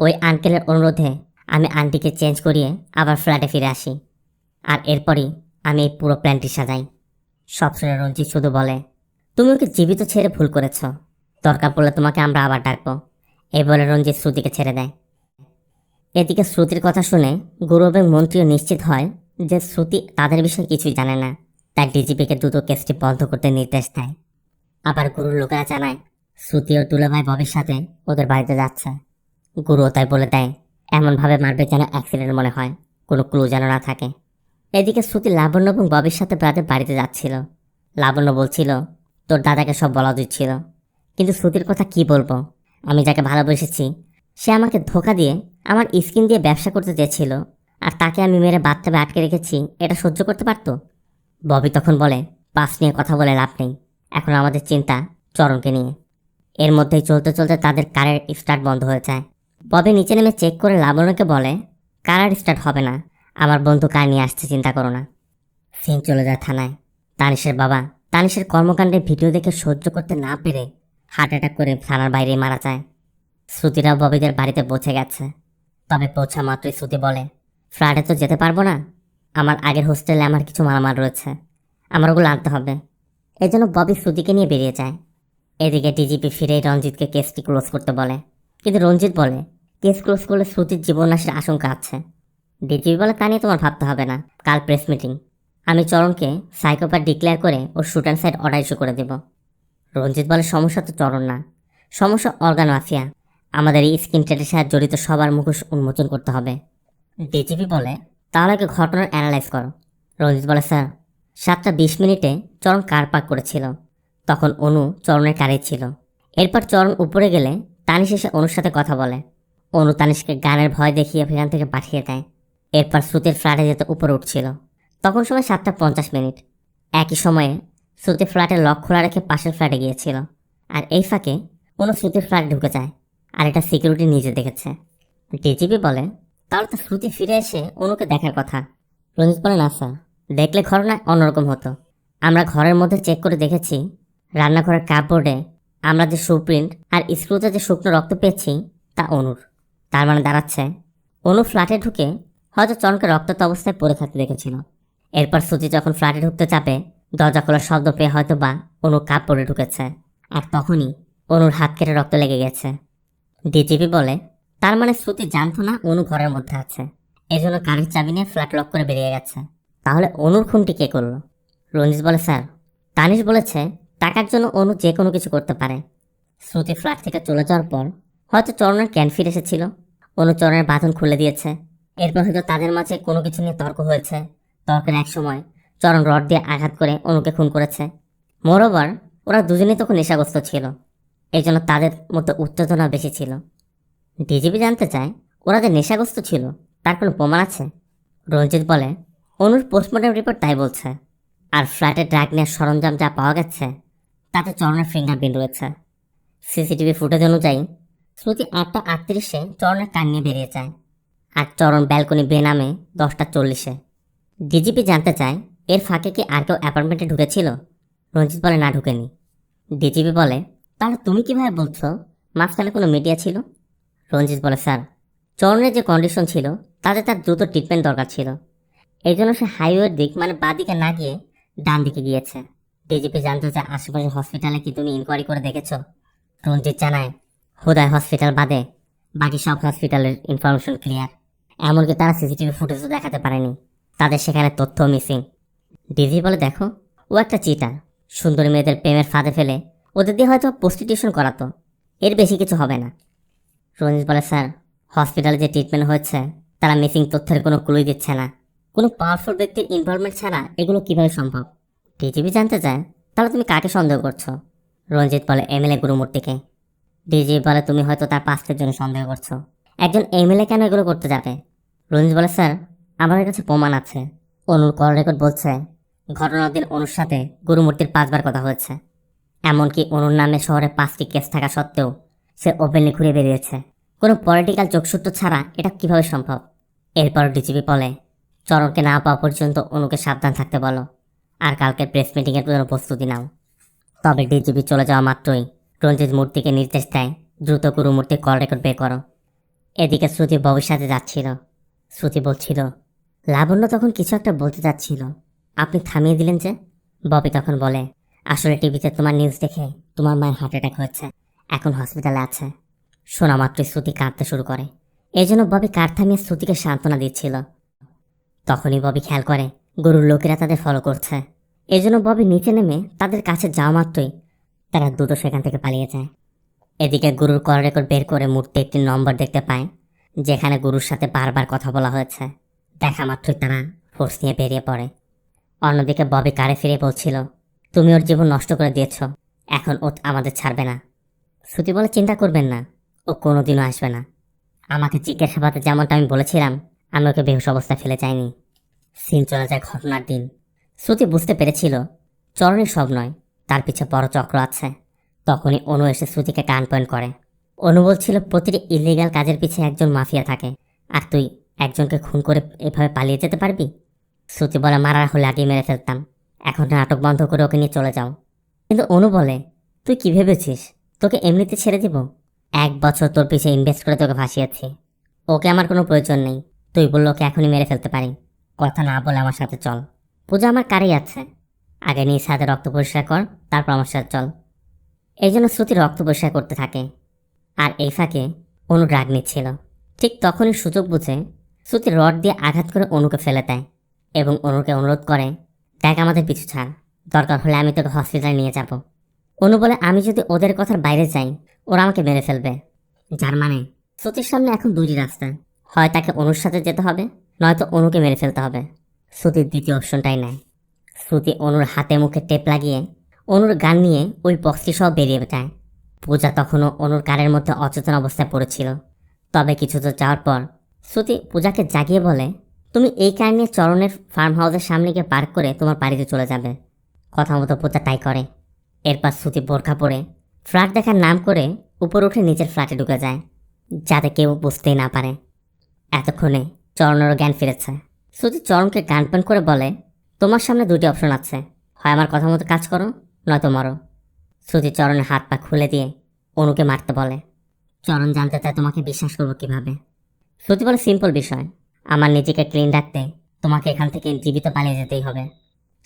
ওই আঙ্কেলের অনুরোধে আমি আন্টিকে চেঞ্জ করিয়ে আবার ফ্ল্যাটে ফিরে আসি। আর এরপরই আমি এই পুরো প্ল্যানটি সাজাই। সব শুনে রঞ্জিত শুধু বলে, তুমি ওকে জীবিত ছেড়ে ভুল করেছ, দরকার পড়লে তোমাকে আমরা আবার ডাকবো। এই বলে রঞ্জিত শ্রুতিকে ছেড়ে দেয়। এদিকে শ্রুতির কথা শুনে গুরু এবং মন্ত্রীও নিশ্চিত হয় যে শ্রুতি তাদের বিষয়ে কিছুই জানে না। তাই ডিজিপিকে দ্রুত কেসটি বন্ধ করতে নির্দেশ দেয়। আবার গুরুর লোকেরা জানায় শ্রুতি ও দুলাভাই ববির সাথে ওদের বাড়িতে যাচ্ছে। গুরুও তাই বলে দেয় এমনভাবে মারবে যেন অ্যাক্সিডেন্ট মনে হয়, কোনো ক্লু যেন না থাকে। এদিকে শ্রুতি লাবণ্য এবং ববির সাথে তাদের বাড়িতে যাচ্ছিল। লাবণ্য বলছিল, তোর দাদাকে সব বলা উচিত ছিল। কিন্তু শ্রুতির কথা কি বলবো? আমি যাকে ভালোবেসেছি সে আমাকে ধোকা দিয়ে আমার স্কিন দিয়ে ব্যবসা করতে চেয়েছিল, আর তাকে আমি মেরে বাথটাবে আটকে রেখেছি, এটা সহ্য করতে পারতো? ববি তখন বলে, পাস নিয়ে কথা বলে লাভ নেই, এখন আমাদের চিন্তা চরণকে নিয়ে। এর মধ্যেই চলতে চলতে তাদের কারের স্টার্ট বন্ধ হয়ে যায়। ববি নিচে নেমে চেক করে লাবণ্যকে বলে, কার আর স্টার্ট হবে না, আমার বন্ধু কার নিয়ে আসছে, চিন্তা করো না। সিন চলে যায় থানায়। তানিশের বাবা তানিশের কর্মকাণ্ডের ভিডিও দেখে সহ্য করতে না পেরে হার্ট অ্যাটাক করে থানার বাইরে মারা যায়। শ্রুতিরাও ববিদের বাড়িতে পৌঁছে গেছে। তবে পৌঁছা মাত্রই শ্রুতি বলে, ফ্ল্যাটে তো যেতে পারবো না, আমার আগের হোস্টেলে আমার কিছু মালামাল রয়েছে, আমার ওগুলো আনতে হবে। এই জন্য ববি শ্রুতিকে নিয়ে বেরিয়ে যায়। এদিকে ডিজিপি ফিরে রঞ্জিতকে কেসটি ক্লোজ করতে বলে, কিন্তু রঞ্জিত বলে কেস ক্লোজ করলে শ্রুতির জীবনাশের আশঙ্কা আছে। ডিজিপি বলে, তা নিয়ে তোমার ভাবতে হবে না, কাল প্রেস মিটিং, আমি চরণকে সাইকোপ্যাথ ডিক্লেয়ার করে ওর shoot and side order issue করে দেব। রঞ্জিত বলে, সমস্যা তো চরণ না, সমস্যা অর্গান মাফিয়া, আমাদের এই স্কিন ট্রেডের সাথে জড়িত সবার মুখোশ উন্মোচন করতে হবে। ডিজিপি বলে, তাহলে আগে ঘটনার অ্যানালাইজ করো। রঞ্জিত বলে, স্যার 7টা 20 মিনিটে চরণ কার পার্ক করেছিল, তখন অনু চরণের কারেই ছিল। এরপর চরণ উপরে গেলে তানিশ এসে অনুর সাথে কথা বলে। অনু তানিশকে গানের ভয় দেখিয়ে সেখান থেকে পাঠিয়ে দেয়। এরপর শ্রুতির ফ্ল্যাটে যেতে উপরে উঠছিল। তখন সময় 7টা 50 মিনিট। একই সময়ে শ্রুতি ফ্ল্যাটের লক খোলা রেখে পাশের ফ্ল্যাটে গিয়েছিল। আর এই ফাঁকে অনু শ্রুতির ফ্ল্যাটে ঢুকে যায়, আর এটা সিকিউরিটি নিজে দেখেছে। ডিজিপি বলে, তাহলে তো শ্রুতি ফিরে এসে অনুকে দেখার কথা। রঞ্জিত বলে, না স্যার, দেখলে ঘটনা অন্যরকম হতো। আমরা ঘরের মধ্যে চেক করে দেখেছি, রান্নাঘরের কাপবোর্ডে আমরা যে সুপ্রিন্ট আর স্ক্রুতে যে শুকনো রক্ত পেয়েছি তা অনুর। তার মানে দাঁড়াচ্ছে অনু ফ্ল্যাটে ঢুকে হয়তো চরণকে রক্তাক্ত অবস্থায় পড়ে থাকতে দেখেছিল। এরপর শ্রুতি যখন ফ্ল্যাটে ঢুকতে চাপে দরজা খোলার শব্দ পেয়ে হয়তো বা অনু কাপড়ে ঢুকেছে, আর তখনই অনুর হাত কেটে রক্ত লেগে গেছে। ডিজিপি বলে, তার মানে শ্রুতি জানতো না অনু ঘরের মধ্যে আছে, এজন্য গাড়ির চাবি নিয়ে ফ্ল্যাট লক করে বেরিয়ে গেছে। তাহলে অনুর খুনটি কে করলো? রঞ্জিত বলে, স্যার তানিশ বলেছে টাকার জন্য অনু যে কোনো কিছু করতে পারে। শ্রুতি ফ্ল্যাট থেকে চলে যাওয়ার পর হয়তো চরণের ক্যান ফিরে এসেছিল, অনু চরণের বাঁধন খুলে দিয়েছে। এরপর হয়তো তাদের মাঝে কোনো কিছু নিয়ে তর্ক হয়েছে। তর্কের এক সময় চরণ রড দিয়ে আঘাত করে অনুকে খুন করেছে। মোরওভার ওরা দুজনেই তখন নেশাগ্রস্ত ছিল, এই জন্য তাদের মধ্যে উত্তেজনা বেশি ছিল। ডিজিপি জানতে চায়, ওরা যে নেশাগ্রস্ত ছিল তার কোনো প্রমাণ আছে? রঞ্জিত বলে, অনুর পোস্টমর্টম রিপোর্ট তাই বলছে, আর ফ্ল্যাটে ড্রাগ নেওয়ার সরঞ্জাম যা পাওয়া গেছে তাতে চরণের ফিঙ্গারপ্রিন্ট রয়েছে। সিসিটিভি ফুটেজ অনুযায়ী শ্রুতি 8টা 38-এ চরণের কান নিয়ে বেরিয়ে যায়, আর চরণ ব্যালকনি বে নামে 10টা 40-এ। ডিজিপি জানতে চায়, এর ফাঁকে কি আর কেউ অ্যাপার্টমেন্টে ঢুকেছিল? রঞ্জিত বলে, না, ঢুকেনি। ডিজিপি বলে, তাহলে তুমি কিভাবে বলছো মাঝখানে কোনো মিডিয়া ছিল? রঞ্জিত বলে, স্যার চরণের যে কন্ডিশন ছিল তাতে তার দ্রুত ট্রিটমেন্ট দরকার ছিল, এই জন্য সে হাইওয়ের দিক মানে বাঁ দিকে না গিয়ে ডান দিকে গিয়েছে। ডিজিপি জানতে চায়, আশেপাশের হসপিটালে কি তুমি ইনকোয়ারি করে দেখেছো? রঞ্জিত জানায়, হুদায় হসপিটাল বাদে বাকি সব হসপিটালের ইনফরমেশন ক্লিয়ার, এমনকি তারা সিসিটিভি ফুটেজও দেখাতে পারেনি, তাদের সেখানে তথ্য মিসিং। ডিজি বলে, দেখো ও একটা চিটার, সুন্দরী মেয়েদের প্রেমের ফাঁদে ফেলে ওদের দিয়ে হয়তো প্রস্টিটিউশন করাতো, এর বেশি কিছু হবে না। রঞ্জিত বলে, স্যার, হসপিটালে যে ট্রিটমেন্ট হচ্ছে তারা মিসিং তথ্যের কোনো ক্লুই দিচ্ছে না। কোনো পাওয়ারফুল ব্যক্তির ইনভলভমেন্ট ছাড়া এগুলো কিভাবে সম্ভব? ডিজিপি জানতে চায়, তাহলে তুমি কাকে সন্দেহ করছো? রঞ্জিত বলে, এমএলএ গুরুমূর্তিকে। ডিজিপি বলে, তুমি হয়তো তার পাস্টের জন্য সন্দেহ করছো। একজন এমএলএ কেন এগুলো করতে যাবে? রঞ্জিত বলে, স্যার, আমার কাছে প্রমাণ আছে। অনুর কল রেকর্ড বলছে ঘটনার দিন অনুর সাথে গুরুমূর্তির 5বার কথা হয়েছে। এমনকি অনুর নামে শহরে 5টি কেস থাকা সত্ত্বেও সে ওপেনলি ঘুরে বেরিয়েছে। কোনো পলিটিক্যাল যোগসূত্র ছাড়া এটা কিভাবে সম্ভব? এরপর ডিজিপি বলে, চরণকে না পাওয়া পর্যন্ত অনুকে সাবধান থাকতে বলো, আর কালকের প্রেস মিটিংয়ের জন্য প্রস্তুতি নাও। তবে ডিজিপি চলে যাওয়া মাত্রই রঞ্জিত মূর্তিকে নির্দেশ দেয়, দ্রুত গুরুমূর্তির কল রেকর্ড বের করো। এদিকে শ্রুতি ববির সাথে যাচ্ছিল। শ্রুতি বলছিল, লাবণ্য তখন কিছু একটা বলতে যাচ্ছিল, আপনি থামিয়ে দিলেন যে? ববি তখন বলে, আসলে টিভিতে তোমার নিউজ দেখে তোমার মায়ের হার্ট অ্যাটাক হয়েছে, এখন হসপিটালে আছে। শোনা মাত্রই শ্রুতি কাঁদতে শুরু করে। এই জন্য ববি কার থামিয়ে শ্রুতিকে সান্ত্বনা দিচ্ছিল। তখনই ববি খেয়াল করে গরুর লোকেরা তাদের ফলো করছে। এই জন্য ববি নিচে নেমে তাদের কাছে যাওয়া মাত্রই তারা দ্রুত সেখান থেকে পালিয়ে যায়। এদিকে গুরুর কল রেকর্ড বের করে মূর্তি একটি নম্বর দেখতে পায়, যেখানে গুরুর সাথে বারবার কথা বলা হয়েছে। দেখা মাত্রই তারা ফোর্স নিয়ে বেরিয়ে পড়ে। অন্যদিকে ববি কারে ফিরে বলছিল, তুমি ওর জীবন নষ্ট করে দিয়েছ, এখন ও আমাদের ছাড়বে না। শ্রুতি বলে, চিন্তা করবেন না, ও কোনোদিনও আসবে না। আমাকে জিজ্ঞাসাবাদে যেমনটা আমি বলেছিলাম, আমি ওকে বেহুশ অবস্থায় ফেলে যাইনি। সিন চলে যায় ঘটনার দিন। শ্রুতি বুঝতে পেরেছিল চরণের সব নয়, তার পিছে বড় চক্র আছে। তখনই অনু এসে শ্রুতিকে কান পয়েন্ট করে। অনু বলছিল, প্রতিটি ইলিগাল কাজের পিছে একজন মাফিয়া থাকে, আর তুই একজনকে খুন করে এভাবে পালিয়ে যেতে পারবি? শ্রুতি বলে, মারার হলে আগেই মেরে ফেলতাম, এখন নাটক বন্ধ করে ওকে নিয়ে চলে যাও। কিন্তু অনু বলে, তুই কি ভেবেছিস তোকে এমনিতে ছেড়ে দিব? 1 বছর তোর পিছে ইনভেস্ট করে তোকে ফাঁসিয়েছি, ওকে আমার কোনো প্রয়োজন নেই। তুই বললো ওকে এখনই মেরে ফেলতে পারি, কথা না বলে আমার সাথে চল। পূজা আমার কারেই আছে, আগে নিজ হাতে রক্ত পরিষ্কার কর, তারপর আমার সাথে চল। এই জন্য শ্রুতি রক্ত পরিষ্কার করতে থাকে, আর এই ফাঁকে অনু ড্রাগ নিচ্ছিল। ঠিক তখনই সুযোগ বুঝে শ্রুতি রড দিয়ে আঘাত করে অনুকে ফেলে দেয় এবং অনুকে অনুরোধ করে, দেখ আমাদের পিছু ছাড়, দরকার হলে আমি তোকে হসপিটালে নিয়ে যাব। অনু বলে, আমি যদি ওদের কথার বাইরে যাই ওরা আমাকে মেরে ফেলবে। যার মানে শ্রুতির সামনে এখন দুইটি রাস্তা, হয় তাকে অনুর সাথে যেতে হবে, নয়তো অনুকে মেরে ফেলতে হবে। শ্রুতির দ্বিতীয় অপশনটাই নেয়। শ্রুতি অনুর হাতে মুখে টেপ লাগিয়ে অনুর গান নিয়ে ওই বক্সটি সহ বেরিয়ে যায়। পূজা তখনও অনুর কারের মধ্যে অচেতন অবস্থায় পড়েছিল। তবে কিছু দূর যাওয়ার পর শ্রুতি পূজাকে জাগিয়ে বলে, তুমি এই কার নিয়ে চরণের ফার্ম হাউসের সামনে গিয়ে পার্ক করে তোমার বাড়িতে চলে যাবে। কথা মতো পূজা তাই করে। এরপর শ্রুতি বোরখা পরে ফ্ল্যাট দেখার নাম করে উপর উঠে নিজের ফ্ল্যাটে ঢুকে যায়, যাতে কেউ বুঝতেই না পারে। এতক্ষণে চরণেরও জ্ঞান ফিরেছে। শ্রুতি চরণকে গান পান করে বলে, তোমার সামনে দুটি অপশন আছে, হয় আমার কথা মতো কাজ করো, নয়তো মরো। শ্রুতি চরণের হাত পা খুলে দিয়ে অনুকে মারতে বলে। চরণ জানতে চায়, তোমাকে বিশ্বাস করবো কিভাবে? শ্রুতি বলে, সিম্পল বিষয়, আমার নিজেকে ক্লিন রাখতে তোমাকে এখান থেকে জীবিত পালিয়ে যেতেই হবে।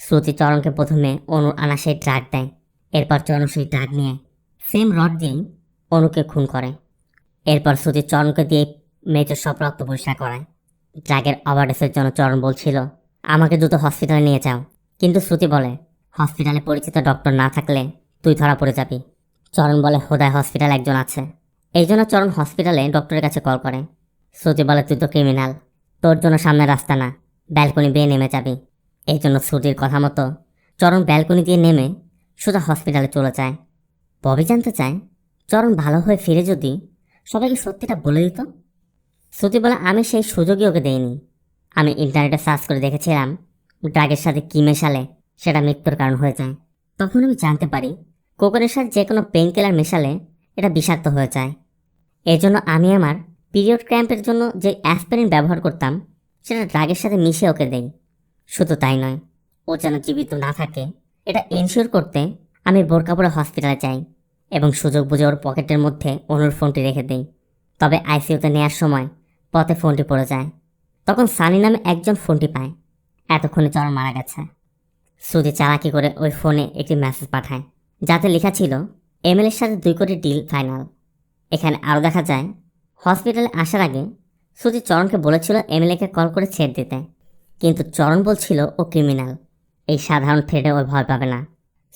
শ্রুতি চরণকে প্রথমে অনুর আনা সেই ড্রাগ দেয়। এরপর চরণ সেই ড্রাগ নিয়ে সেম রড দিয়েই অনুকে খুন করে। এরপর শ্রুতি চরণকে দিয়ে মেজর সব রক্ত পরিষ্কার করায়। ড্রাগের ওভারডোজের জন্য চরণ বলছিল, আমাকে দ্রুত হসপিটালে নিয়ে যাও। কিন্তু শ্রুতি বলে, হসপিটালে পরিচিত ডক্টর না থাকলে তুই ধরা পড়ে যাবি। চরণ বলে, হোদায় হসপিটাল একজন আছে। এই জন্য চরণ হসপিটালে ডক্টরের কাছে কল করে। শ্রুতি বলে, তুই তো ক্রিমিনাল, তোর জন্য সামনে রাস্তা না, ব্যালকনি বেয়ে নেমে যাবি। এই জন্য শ্রুতির কথা মতো চরণ ব্যালকনি দিয়ে নেমে সোজা হসপিটালে চলে যায়। ববি জানতে চায়, চরণ ভালো হয়ে ফিরে যদি সবাইকে সত্যিটা বলে দিত। শ্রুতি বলে, আমি সেই সুযোগই ওকে দেইনি। আমি ইন্টারনেটে সার্চ করে দেখেছিলাম ড্রাগের সাথে কী মেশালে সেটা মৃত্যুর কারণ হয়ে যায়। তখন আমি জানতে পারি কোকেনের সাথে যে কোনো পেইন কিলার মেশালে এটা বিষাক্ত হয়ে যায়। এই জন্য আমি আমার পিরিয়ড ক্র্যাম্পের জন্য যে অ্যাসপিরিন ব্যবহার করতাম সেটা ড্রাগের সাথে মিশিয়ে ওকে দেই। শুধু তাই নয়, ও যেন জীবিত না থাকে এটা এনশিওর করতে আমি বোরকা পরে হসপিটালে যাই এবং সুযোগ বুঝে ওর পকেটের মধ্যে অনুর ফোনটি রেখে দিই। তবে আইসিইউতে নেওয়ার সময় পথে ফোনটি পড়ে যায়। তখন সানি নামে একজন ফোনটি পায়। এতক্ষণে চরণ মারা গেছে। শ্রুতি চালাকি করে ওই ফোনে একটি মেসেজ পাঠায়, যাতে লেখা ছিল এমএলএর সাথে 2 কোটি ডিল ফাইনাল। এখানে আরও দেখা যায় হসপিটালে আসার আগে শ্রুতি চরণকে বলেছিল এমএলএকে কল করে ছেড়ে দিতে, কিন্তু চরণ বলছিল ও ক্রিমিনাল, এই সাধারণ থ্রেডে ও ভয় পাবে না।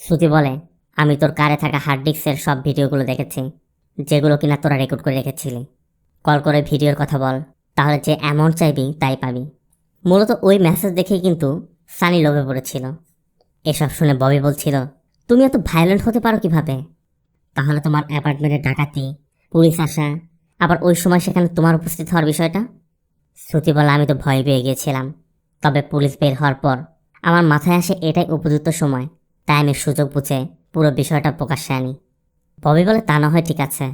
শ্রুতি বলে, আমি তোর কারে থাকা হার্ড ডিস্কের সব ভিডিওগুলো দেখেছি, যেগুলো কিনা তোরা রেকর্ড করে রেখেছিলি। কল করে ভিডিওর কথা বল, তাহলে যে অ্যামাউন্ট চাইবি তাই পাবি। মূলত ওই মেসেজ দেখেই কিন্তু সানি লোভে পড়েছিল। এসব শুনে ববি বলছিল, তুমি এত ভায়োলেন্ট হতে পারো কিভাবে? তাহলে তোমার অ্যাপার্টমেন্টে ডাকাতি, পুলিশ আসা, আবার ওই সময় সেখানে তোমার উপস্থিত হওয়ার বিষয়টা? শ্রুতি বলে, আমি তো ভয় পেয়ে গিয়েছিলাম, তবে পুলিশ বের হওয়ার পর আমার মাথায় আসে এটাই উপযুক্ত সময়, তাই আমি সুযোগ বুঝে পুরো বিষয়টা প্রকাশ্যে আনি। ববি বলে, তা না হয় ঠিক আছে,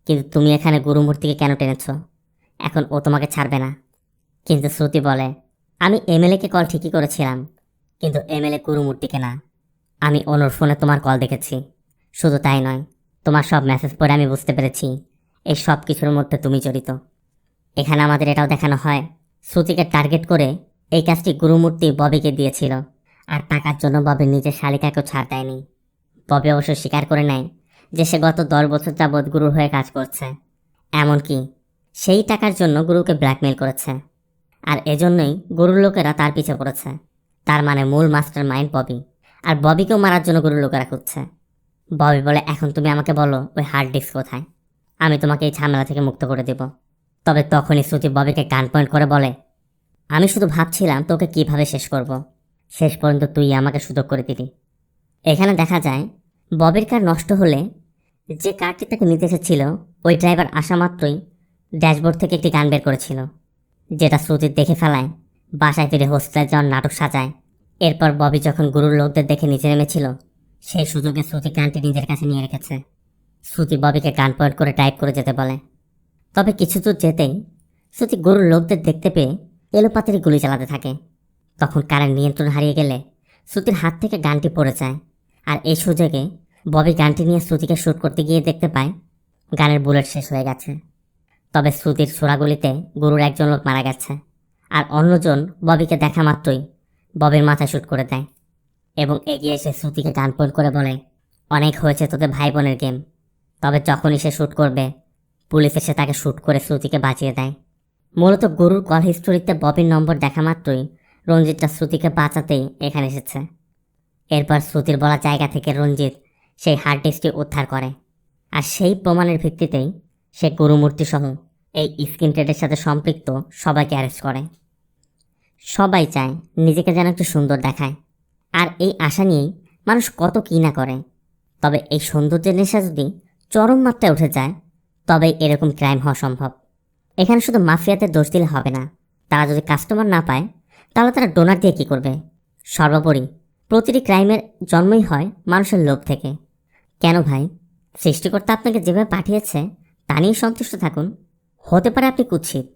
কিন্তু তুমি এখানে গুরুমূর্তিকে কেন টেনেছ? এখন ও তোমাকে ছাড়বে না। কিন্তু শ্রুতি বলে, আমি এমএলএকে কল ঠিকই করেছিলাম, কিন্তু এমএলএ গুরুমূর্তিকে না। আমি অনুর ফোনে তোমার কল দেখেছি। শুধু তাই নয়, তোমার সব মেসেজ পড়ে আমি বুঝতে পেরেছি এই সব কিছুর মধ্যে তুমি জড়িত। এখানে আমাদের এটাও দেখানো হয়, শ্রুতিকে টার্গেট করে এই কাজটি গুরুমূর্তি ববিকে দিয়েছিল, আর টাকার জন্য ববি নিজের শালিকাকেও ছাড় দেয়নি। ববি অবশ্য স্বীকার করে নেয় যে সে গত 10 বছর যাবৎ গুরুর হয়ে কাজ করছে, এমনকি সেই টাকার জন্য গুরুকে ব্ল্যাকমেল করেছে, আর এজন্যই গুরুর লোকেরা তার পিছে পড়েছে। তার মানে মূল মাস্টার মাইন্ড ববি, আর ববিকেও মারার জন্য গুরুর লোকেরা খুঁজছে। ববি বলে, এখন তুমি আমাকে বলো ওই হার্ড ডিস্ক কোথায়, আমি তোমাকে এই ঝামেলা থেকে মুক্ত করে দেব। তবে তখনই শ্রুতি ববিকে গান পয়েন্ট করে বলে, আমি শুধু ভাবছিলাম তোকে কিভাবে শেষ করব, শেষ পর্যন্ত তুই আমাকে সুযোগ করে দিলি। এখানে দেখা যায় ববির কার নষ্ট হলে যে কারটি তাকে নিতে এসেছিল, ওই ড্রাইভার আসা মাত্রই ড্যাশবোর্ড থেকে একটি গান বের করেছিল, যেটা শ্রুতির দেখে ফেলায় বাসায় ফিরে হোস্টেলে যাওয়ার নাটক সাজায়। এরপর ববি যখন গুরুর লোকদের দেখে নিচে নেমেছিল, সেই সুযোগে শ্রুতি গানটি নিজের কাছে নিয়ে রেখেছে। শ্রুতি ববিকে গান পয়েন্ট করে টাইপ করে যেতে বলে। তবে কিছু দূর যেতেই শ্রুতি গুরুর লোকদের দেখতে পেয়ে এলোপাতাড়ি গুলি চালাতে থাকে। তখন কারেন্ট নিয়ন্ত্রণ হারিয়ে গেলে শ্রুতির হাত থেকে গানটি পড়ে যায়, আর এই সুযোগে ববি গানটি নিয়ে শ্রুতিকে শ্যুট করতে গিয়ে দেখতে পায় গানের বুলেট শেষ হয়ে গেছে। তবে শ্রুতির ছোড়াগুলিতে গুরুর একজন লোক মারা গেছে, আর অন্যজন ববিকে দেখা মাত্রই ববির মাথায় শ্যুট করে দেয় এবং এগিয়ে এসে শ্রুতিকে গান পয়েন্ট করে বলে, অনেক হয়েছে তোদের ভাই বোনের গেম। তবে যখনই সে শ্যুট করবে, পুলিশ এসে তাকে শ্যুট করে শ্রুতিকে বাঁচিয়ে দেয়। মূলত গুরুর কল হিস্টোরিতে ববির নম্বর দেখা মাত্রই রঞ্জিতটা শ্রুতিকে বাঁচাতেই এখানে এসেছে। এরপর শ্রুতির বলা জায়গা থেকে রঞ্জিত সেই হার্ড ডিস্কটি উদ্ধার করে, আর সেই প্রমাণের ভিত্তিতেই সে গুরুমূর্তি সহ এই স্কিন ট্রেডের সাথে সম্পৃক্ত সবাইকে অ্যারেস্ট করে। সবাই চায় নিজেকে যেন একটু সুন্দর দেখায়, আর এই আশা নিয়েই মানুষ কত কী না করে। তবে এই সৌন্দর্যের নেশা যদি চরম মাত্রায় উঠে যায়, তবেই এরকম ক্রাইম হওয়া সম্ভব। এখানে শুধু মাফিয়াদের দোষ দিলে হবে না, তারা যদি কাস্টমার না পায় তাহলে তারা ডোনার দিয়ে কী করবে? সর্বোপরি প্রতিটি ক্রাইমের জন্মই হয় মানুষের লোভ থেকে। কেন ভাই? সৃষ্টিকর্তা আপনাকে যেভাবে পাঠিয়েছে তা নিয়ে সন্তুষ্ট থাকুন। হতে পারে আপনি কুৎসিত,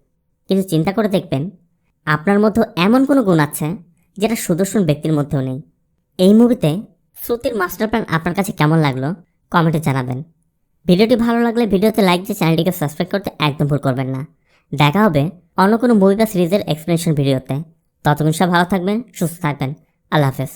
কিন্তু চিন্তা করে দেখবেন আপনার মধ্যে এমন কোনো গুণ আছে যেটা সুদর্শন ব্যক্তির মধ্যেও নেই। এই মুভিতে শ্রুতির মাস্টার প্ল্যান আপনার কাছে কেমন লাগলো কমেন্টে জানাবেন। ভিডিওটি ভালো লাগলে ভিডিওতে লাইক দিয়ে চ্যানেলটিকে সাবস্ক্রাইব করতে একদম ভুল করবেন না। দেখা হবে অন্য কোনো মুভি বা সিরিজের এক্সপ্লেনেশন ভিডিওতে। ততক্ষণ সব ভালো থাকবেন, সুস্থ থাকবেন। আল্লাহ হাফেজ।